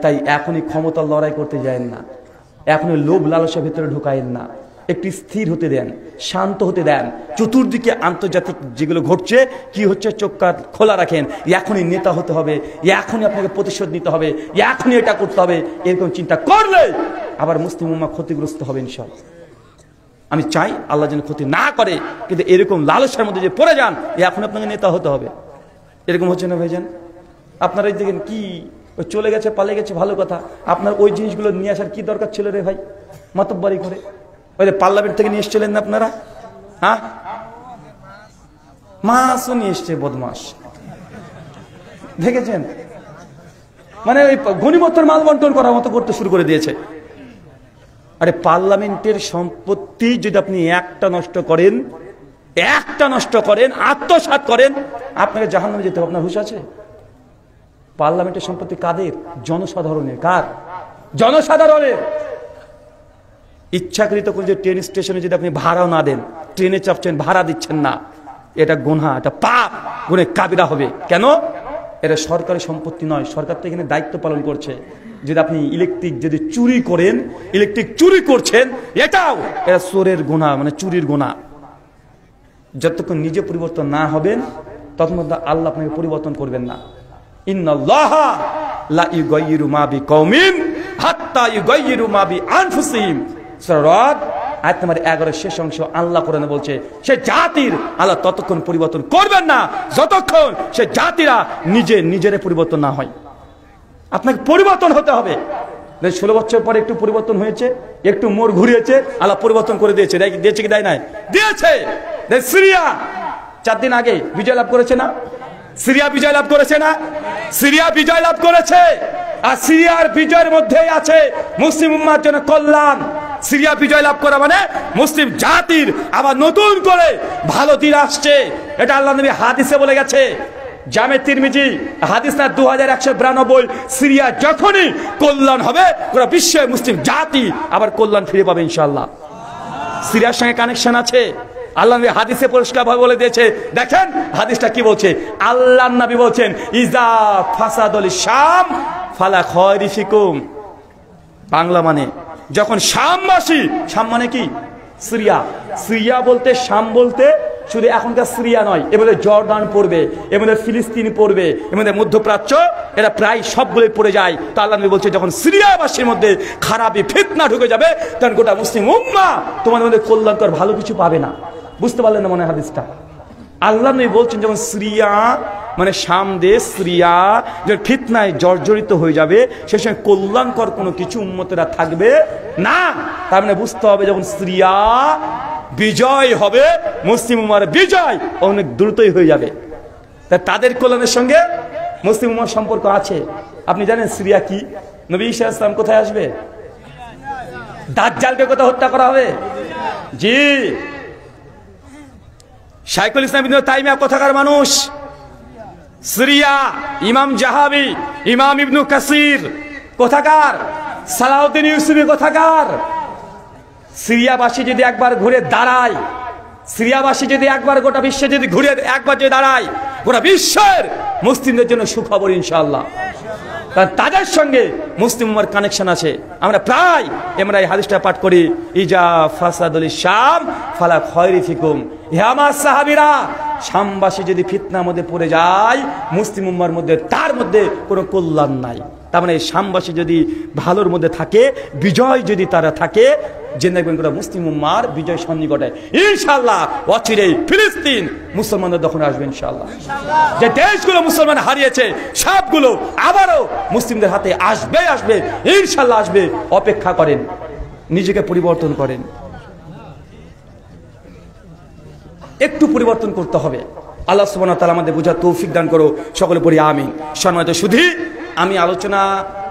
তাই এখনই ক্ষমতার লড়াই করতে যায়েন না, এখনই লোভ লালসার ভিতরে ঢুকায়েন না, একটি স্থির হতে দেন, শান্ত হতে দেন। চতুর্দিকে আন্তর্জাতিক যেগুলো ঘটছে, কি হচ্ছে, চোখ কান খোলা রাখেন। এখনই নেতা হতে হবে, এখনই আপনাকে প্রতিশোধ নিতে হবে, এখনই এটা করতে হবে, এরকম চিন্তা করলে আবার মুসলিম উম্মাহ ক্ষতিগ্রস্ত হবে ইনশাআল্লাহ। আমি চাই আল্লাহ যেন ক্ষতি না করে, কিন্তু এরকম লালসার মধ্যে যে পড়ে যান, এখন আপনাকে নেতা হতে হবে, এরকম হচ্ছে না ভাইজান? আপনারা দেখেন কি চলে গেছে, পালিয়ে গেছে, ভালো কথা, আপনার ওই জিনিসগুলো নিয়ে আসার কি দরকার ছিল রে ভাই? মাতব্বরি করে ওই পার্লামেন্ট থেকে নিয়ে এসছিলেন না আপনারা? হ্যাঁ, মাছও নিয়ে এসছে, বদমাস, দেখেছেন? মানে ওই গণিমতের মাল বন্টন করার মতো করতে শুরু করে দিয়েছে। আরে পার্লামেন্টের সম্পত্তি যদি আপনি একটা নষ্ট করেন, আত্মসাৎ করেন, আপনাকে জাহান্নামে যেতে হবে। আপনার হুঁশ আছে? পার্লামেন্টের সম্পত্তি কাদের? জনসাধারণের। কার? জনসাধারণের। ইচ্ছাকৃত করে যে ট্রেন স্টেশনে যদি আপনি ভাড়াও না দেন, ট্রেনে চাপছেন, ভাড়া দিচ্ছেন না, এটা গুনাহ, এটা পাপ, গুনাহ কাবিরা হবে। কেন? এটা সরকারি সম্পত্তি নয়, সরকার তো এখানে দায়িত্ব পালন করছে। যদি আপনি ইলেকট্রিক যদি চুরি করেন, ইলেকট্রিক চুরি করছেন, এটা চোরের গুনাহ, মানে চুরির গুনাহ। যতক্ষণ নিজে পরিবর্তন না হবেন, ততক্ষণ আল্লাহ আপনাকে পরিবর্তন করবেন না। ইন্নাল্লাহা লা ইউগাইয়িরু মা বিকওমিন হাত্তা ইউগাইয়িরু মা বিআনফুসিহিম। সূরা রাদ আয়াত নম্বর 11 শেষ অংশ আল্লাহ কোরআনে বলছে, সে জাতির আল্লাহ ততক্ষণ পরিবর্তন করবেন না যতক্ষণ সে জাতিরা নিজের পরিবর্তন না হয়। আপনাকে পরিবর্তন হতে হবে। 16 বছর পরে একটু পরিবর্তন হয়েছে, একটু মোড় ঘুরিয়েছে, আল্লাহ পরিবর্তন করে দিয়েছে। দিয়েছে কি দেয় নাই? দিয়েছে। সিরিয়া 4 দিন আগে বিজয় লাভ করেছে না? সিরিয়া বিজয় লাভ করেছে না? সিরিয়া বিজয় লাভ করেছে। আর সিরিয়ার বিজয়ের মধ্যেই আছে মুসলিম উম্মাহর জন্য কল্যাণ। সিরিয়া বিজয় লাভ করা মানে মুসলিম জাতির আবার নতুন করে ভালো দিন আসছে। এটা আল্লাহ নবী হাদিসে বলে গেছে, জামে তিরমিজি হাদিস না 2192। সিরিয়া যখনই কল্যাণ হবে, পুরো বিশ্বের মুসলিম জাতি আবার কল্যাণ ফিরে পাবে ইনশাআল্লাহ। সিরিয়ার সঙ্গে কানেকশন আছে। আল্লাহ নবী হাদিসে পরিষ্কার ভাবে বলে দিয়েছে। দেখেন হাদিসটা কি বলছে। আল্লাহ নবী বলছেন, ইজা ফাসাদুল শাম ফালা খায়রি ফিকুম। বাংলা মানে যখন শামবাসী, শাম মানে কি? সিরিয়া। সিরিয়া বলতে, শাম বলতে শুধু এখনকার সিরিয়া নয়, এর মধ্যে জর্ডান পড়বে, এর মধ্যে ফিলিস্তিন পড়বে, এর মধ্যে মধ্যপ্রাচ্য, এরা প্রায় সবগুলোই পড়ে যায়। তো আল্লাহ নবী বলছে, যখন সিরিয়াবাসীর মধ্যে খারাপি ফিতনা ঢুকে যাবে, তখন গোটা মুসলিম উম্মাহ তোমাদের মধ্যে কল্যাণকর ভালো কিছু পাবে না। বুঝতে পারলেন না মনে হাদিসটা? আল্লাহ নবী বলছেন, যখন সিরিয়া মানে শাম দেশ, সিরিয়া যখন ফিতনায় জর্জরিত হয়ে যাবে, সে সময় কল্যাণকর কোনো কিছু উম্মতেরা থাকবে না। তার মানে বুঝতে হবে, যখন সিরিয়া বিজয় হবে, মুসলিম উম্মাহর বিজয় অনেক দ্রুতই হয়ে যাবে। তাদের কল্যাণের সঙ্গে মুসলিম উম্মাহর সম্পর্ক আছে। আপনি জানেন সিরিয়া কি? নবী ঈসা আলাইহিস সালাম কোথায় আসবে? দাজ্জালকে কোথায় হত্যা করা হবে? জি, শাইখুল ইসলাম ইবনে তাইমিয়া কোথাকার মানুষ? সিরিয়া। ইমাম জাহাবি, ইমাম ইবনু কাসির কোথাকার? সালাউদ্দিন ইউসুফি কোথাকার? সিরিয়াবাসী যদি একবার ঘুরে দাঁড়ায়, সিরিয়াবাসী যদি একবার গোটা বিশ্বে যদি ঘুরে একবার যদি দাঁড়ায়, গোটা বিশ্বের মুসলিমদের জন্য সুখবর ইনশাআল্লাহ। কারণ তাদের সঙ্গে মুসলিম উম্মাহর কানেকশন আছে। আমরা প্রায় এই হাদিসটা পাঠ করি, ইজা ফাসাদুল শাম ফালা খায়রি ফিকুম। হে আমার সাহাবীরা, শামবাসী যদি ফিতনার মধ্যে পড়ে যায়, মুসলিম উম্মাহর মধ্যে তার মধ্যে কোনো কল্যাণ নাই। তার মানে শামবাসী যদি ভালোর মধ্যে থাকে, বিজয় যদি তারা থাকে, জেনে দেখবেন গোটা মুসলিম উম্মাহর বিজয় সন্নিকটে ইনশাআল্লাহ। অচিরেই ফিলিস্তিন মুসলমানদের দখলে আসবে ইনশাআল্লাহ। যে দেশগুলো মুসলমান হারিয়েছে, সবগুলো আবারও মুসলিমদের হাতে আসবে ইনশাআল্লাহ আসবে। অপেক্ষা করেন, নিজেকে পরিবর্তন করেন, একটু পরিবর্তন করতে হবে। আল্লাহ সুবহানাহু ওয়া তাআলা আমাদের বোঝার তৌফিক দান করো, সকলে পড়ি আমিন। সম্মানিত সুধী, আমি আলোচনা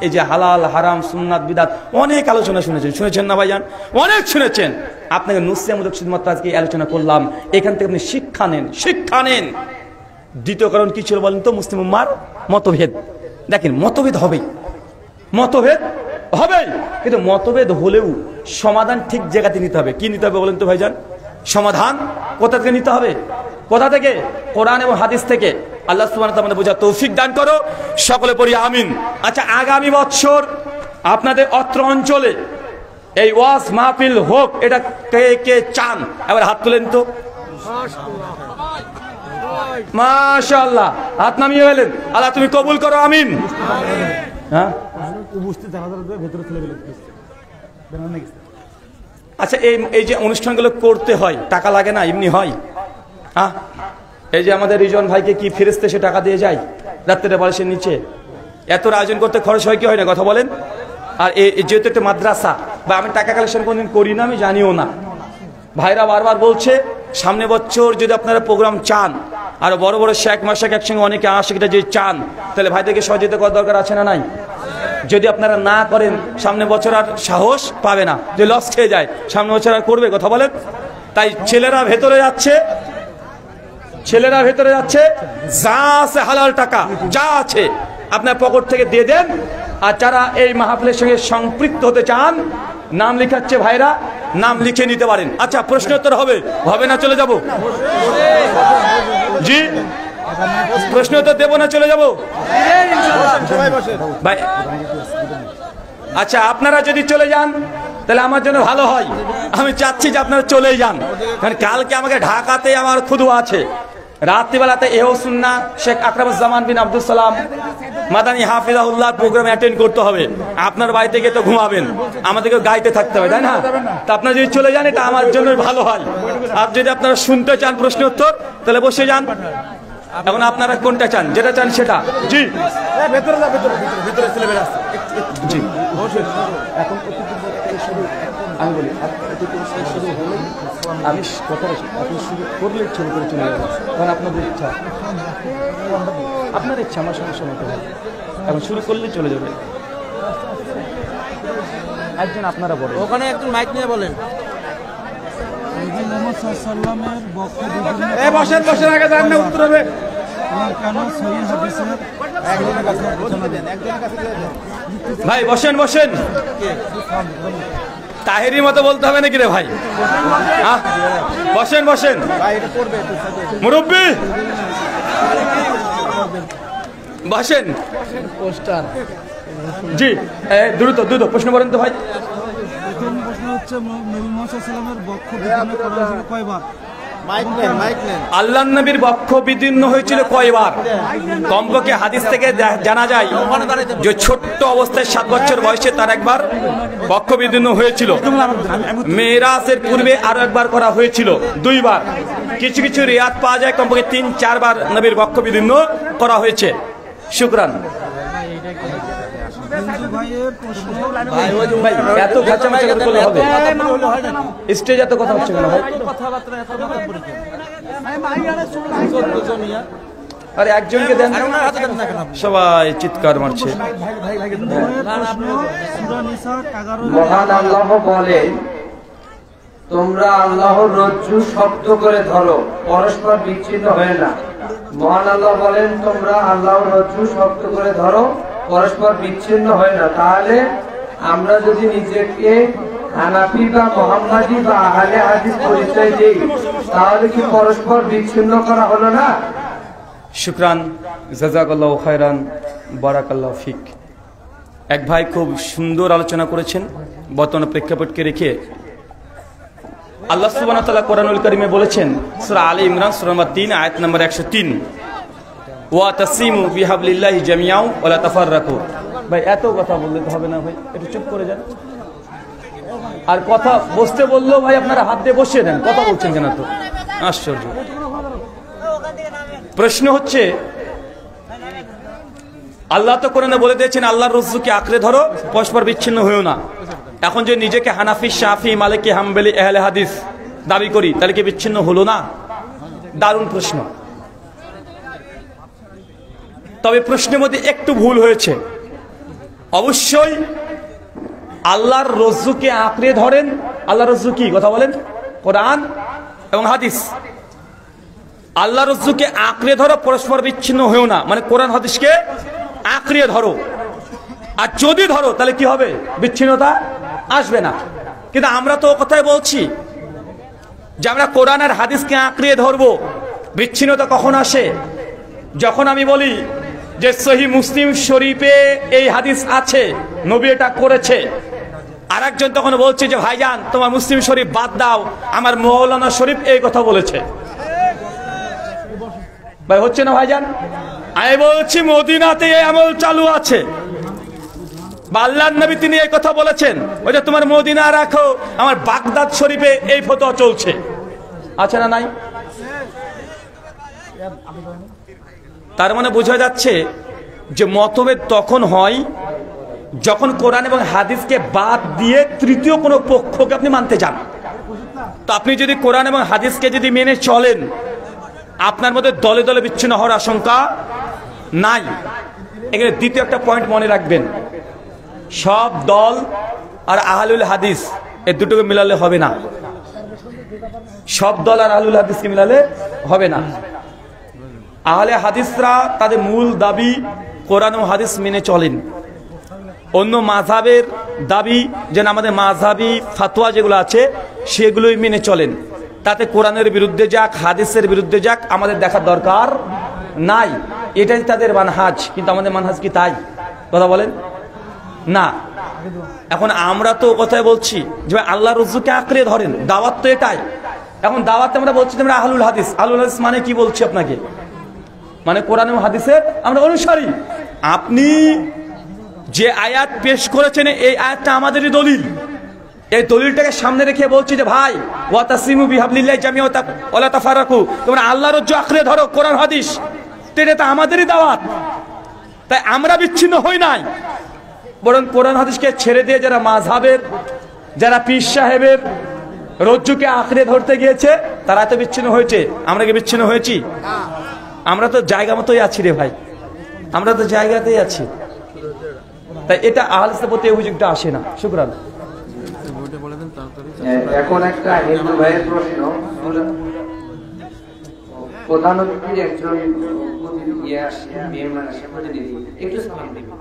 এই যে হালাল হারাম সুন্নাত বিদাত অনেক আলোচনা শুনেছেন না ভাইজান? অনেক শুনেছেন। আপনাকে নুসিয়ামূলক শুধুমাত্র আজকে আলোচনা করলাম। এখান থেকে আপনি শিক্ষা নেন। দ্বিতীয় কারণ কি ছিল বলেন তো? মুসলিম উম্মাহর মতভেদ। দেখেন, মতভেদ হবেই, কিন্তু মতভেদ হলেও সমাধান ঠিক জায়গাতে নিতে হবে। কি নিতে হবে বলেন তো ভাইজান? সমাধান কোথা থেকে নিতে হবে? কোথা থেকে? কোরআন এবং হাদিস থেকে। আল্লাহ সুবহানাহু ওয়া তাআলা বোঝা তৌফিক দান করো, সকলে পড়ি আমিন। আচ্ছা, আগামী বছর আপনাদের অত্র অঞ্চলে এই ওয়াজ মাহফিল হোক, এটা কে কে চান? এবার হাত তুলেন তো। মাশাআল্লাহ, হাত নামিয়ে ফেলেন। আল্লাহ তুমি কবুল করো, আমিন। হ্যাঁ, আচ্ছা, এই যে অনুষ্ঠানগুলো করতে হয়, টাকা লাগে না? এমনি হয়? হ্যাঁ, এই যে আমাদের রিজন ভাইকে কি ফেরেশতা সে টাকা দিয়ে যায় রাত্রে বালিশের নিচে? এত আয়োজন করতে খরচ হয় কি হয় না? কথা বলেন। আর যেহেতু একটা মাদ্রাসা, বা আমি টাকা কালেকশন কোনদিন করি না, আমি জানিও না। ভাইরা বারবার বলছে সামনে বছর যদি আপনারা প্রোগ্রাম চান, আর বড় বড় শেখ মাসাক একসঙ্গে অনেকে আশিকটা যদি চান, তাহলে ভাইদেরকে সহযোগিতা করার দরকার আছে না নাই? যদি আপনারা না করেন, সামনে বছর আর সাহস পাবে না, যে লস খেয়ে যায়, সামনে বছর আর করবে? কথা বলেন। তাই ছেলেরা ভেতরে যাচ্ছে, যা আছে হালাল টাকা যা আছে আপনার পকেট থেকে দিয়ে দেন। আর যারা এই মাহফিলের সঙ্গে সম্পৃক্ত হতে চান, নাম লিখাচ্ছে ভাইরা, নাম লিখে নিতে পারেন। আচ্ছা, প্রশ্ন উত্তর হবে না চলে যাব? জি, প্রশ্ন উত্তর দেবো না চলে যাব ভাই? আচ্ছা, আপনারা যদি চলে যান তাহলে আমার জন্য ভালো হয়। আমি চাচ্ছি যে আপনারা চলেই যান, কারণ কালকে আমাকে ঢাকাতে আমার খুদওয়া আছে। রাত্রিবেলাতে এহসুন্নাহ শেখ আকরামুজ্জামান বিন আব্দুল সালাম মাদানী হাফিজাহুল্লাহ প্রোগ্রাম অ্যাটেন্ড করতে হবে। আপনার বাড়িতে গিয়ে তো ঘুমাবেন, আমাদেরকে গাইতে থাকতে হবে, তাই না? তা আপনারা যদি চলে যান, এটা আমার জন্য ভালো হয়। আর যদি আপনারা শুনতে চান প্রশ্ন উত্তর, তাহলে বসে যান। এখন আপনারা কোনটা চান? যেটা চান সেটা। জি, জি, আমি বলি, আমি কথা বলছি, আপনি শুরু করলে শুরু করে চলে যাবেন, কারণ আপনাদের ইচ্ছা, আপনার ইচ্ছা, আমার সমস্যা মতো হবে। এখন শুরু করলে চলে যাবে। একজন আপনারা বলেন, ওখানে একজন মাইক নিয়ে বলেন। বসেন, আগে যান না, উত্তর হবে। ভাই বসেন, তাহেরির মতো বলতে হবে নাকি রে ভাই? বসেন মুরব্বি, বসেন। জি, দ্রুত প্রশ্ন করেন তো ভাই। প্রশ্ন হচ্ছে, নবী মুহাম্মদ সাল্লাল্লাহু আলাইহি ওয়াসাল্লামের বক্ষ বিদীর্ণ করা হয়েছিল কয়বার? আল্লাহর নবীর বক্ষ বিদীর্ণ হয়েছিল কয়বার? কমপক্ষে হাদিস থেকে জানা যায় যে ছোট্ট অবস্থায় 7 বছর বয়সে তার একবার বক্ষ বিদীর্ণ হয়েছিল। মেরাজের পূর্বে আরো একবার করা হয়েছিল, 2 বার। কিছু কিছু রিয়াত পাওয়া যায় কমপক্ষে 3-4 বার নবীর বক্ষ বিদীর্ণ করা হয়েছে। শুকরান। এত ঘাচামাচি করলে হবে? স্টেজ এত কথা হচ্ছে কেন ভাই? আরে একজনকে দেন, সবাই চিৎকার মারছে। মহান আল্লাহ বলেন, তোমরা আল্লাহর রজ্জু শক্ত করে ধরো, পরস্পর বিচ্ছিন্ন হয়ে না। মহান আল্লাহ বলেন, তোমরা আল্লাহর রজ্জু শক্ত করে ধরো, পরস্পর বিচ্ছিন্ন হয় না। তাহলে আমরা যদি নিজেকে হানাফি বা মুহাম্মাদি বা আহলে হাদিস পরিচয় দেই, তাহলে কি পরস্পর বিচ্ছিন্ন করা হলো না? শুকরান, জাযাকাল্লাহু খায়রান, বারাকাল্লাহু ফিক। এক ভাই খুব সুন্দর আলোচনা করেছেন বর্তমান প্রেক্ষাপটকে রেখে। আল্লাহ সুবহানাহু ওয়া তাআলা কোরআনুল কারীমে বলেছেন, সূরা আলে ইমরান সূরা নম্বর 3 আয়াত নম্বর 103, ওয়া তাসিমু বিহাবলিল্লাহি জামিআও ওয়া লা তাফাররাকু। ভাই এত কথা বললে তো হবে না ভাই, একটু চুপ করে যান। আর কথা বসতে বললেও ভাই আপনারা হাত দিয়ে বসিয়ে দেন, কথা বলছেন কেন? তো আশ্চর্য। প্রশ্ন হচ্ছে, আল্লাহ তো কোরআনে বলে দিয়েছেন আল্লাহর রজ্জুকে আঁকড়ে ধরো, পরস্পর বিচ্ছিন্ন হয়েও না। এখন যে নিজেকে হানাফি, শাফি, মালিকি, হাম্বলি, আহলে হাদিস দাবি করি, তাহলে কি বিচ্ছিন্ন হলো না? দারুণ প্রশ্ন। তবে প্রশ্নের মধ্যে একটু ভুল হয়েছে। অবশ্যই আল্লাহর রজ্জুকে আঁকড়ে ধরেন। আল্লাহর রজ্জু কি? কথা বলেন। কোরআন এবং হাদিস। আল্লাহর রজ্জুকে আঁকড়ে ধরো, পরস্পর বিচ্ছিন্ন হয়েও না, মানে কোরআন হাদিসকে আঁকড়িয়ে ধরো। আর যদি ধরো তাহলে কি হবে? বিচ্ছিন্নতা আসবে না। কিন্তু আমরা তো ও কথাই বলছি যে আমরা কোরআন আর হাদিসকে আঁকড়িয়ে ধরবো। বিচ্ছিন্নতা কখন আসে? যখন আমি বলি যে সহিহ মুসলিম শরীফে এই হাদিস আছে, নবী এটা করেছে, আর একজন তখন বলছে যে ভাইজান তোমার মুসলিম শরীফ বাদ দাও, আমার মৌলানা শরীফ এই কথা বলেছে। ভাই হচ্ছে না ভাইজান? আমি বলছি মদিনাতে এই আমল চালু আছে, বা আল্লাহর নবী তিনি এই কথা বলেছেন, ওই যে তোমার মদিনা রাখো, আমার বাগদাদ শরীফে এই ফতোয়া চলছে, আছে না নাই? তার মানে বোঝা যাচ্ছে যে মতভেদ তখন হয় যখন কোরআন এবং হাদিসকে বাদ দিয়ে তৃতীয় কোনো পক্ষকে আপনি মানতে চান। তো আপনি যদি কোরআন এবং হাদিসকে যদি মেনে চলেন, আপনার মধ্যে দলে দলে বিচ্ছিন্ন হওয়ার আশঙ্কা নাই। এখানে দ্বিতীয় একটা পয়েন্ট মনে রাখবেন, সব দল আর আহলুল হাদিস এই দুটোকে মিলালে হবে না। সব দল আর আহলুল হাদিসকে মিলালে হবে না। আহলে হাদিসরা তাদের মূল দাবি কোরআন ও হাদিস মেনে চলেন। অন্য মাযহাবের দাবি যেন আমাদের মাযহাবি ফাতোয়া যেগুলো আছে সেগুলোই মেনে চলেন, তাতে কোরআনের বিরুদ্ধে যাক হাদিসের বিরুদ্ধে যাক আমাদের দেখার দরকার নাই। এটাই তাদের মানহাজ। কিন্তু আমাদের মানহাজ কি তাই? কথা বলেন না। এখন আমরা তো কথাই বলছি যে আল্লাহর রসুলকে আঁকড়ে ধরেন, দাওয়াত তো এটাই। এখন দাওয়াতে আমরা বলছি আমরা আহলুল হাদিস। আহলুল হাদিস মানে কি বলছি আপনাকে? মানে কোরআন এবং হাদিসের আমরা অনুসারী। আপনি যে আয়াত পেশ করেছেন এই আয়াতটা আমাদেরই দলিল। এই দলিলটাকে সামনে রেখে বলছি যে ভাই ওয়াতাসিমু বিহাবলিল্লাহি জামিআ ওয়ালা তাফারাকু, তোমরা আল্লাহর রজ্জু আঁকড়ে ধরো কোরআন হাদিস। এটা তো আমাদেরই দাওয়াত। তাই আমরা বিচ্ছিন্ন হই নাই, বরং কোরআন হাদিসকে ছেড়ে দিয়ে যারা মাযহাবের, যারা পীর সাহেবের রজ্জুকে আঁকড়ে ধরতে গিয়েছে তারা তো বিচ্ছিন্ন হয়েছে। আমরা কি বিচ্ছিন্ন হয়েছি? আমরা তো জায়গা মতোই আছি রে ভাই, আমরা তো জায়গাতেই আছি। তাই এটা আহলে হাদিসের প্রতি অভিযোগটা আসে না। শুকরান। এখন একটা হিন্দু ভাইয়ের প্রশ্ন, প্রধান অতিথি একজন একটু সালাম দিবেন।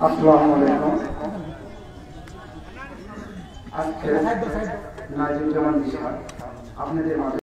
আসসালামু আলাইকুম। আজকে নাজিমুজ্জামান বিশাল আপনাদের মাঝে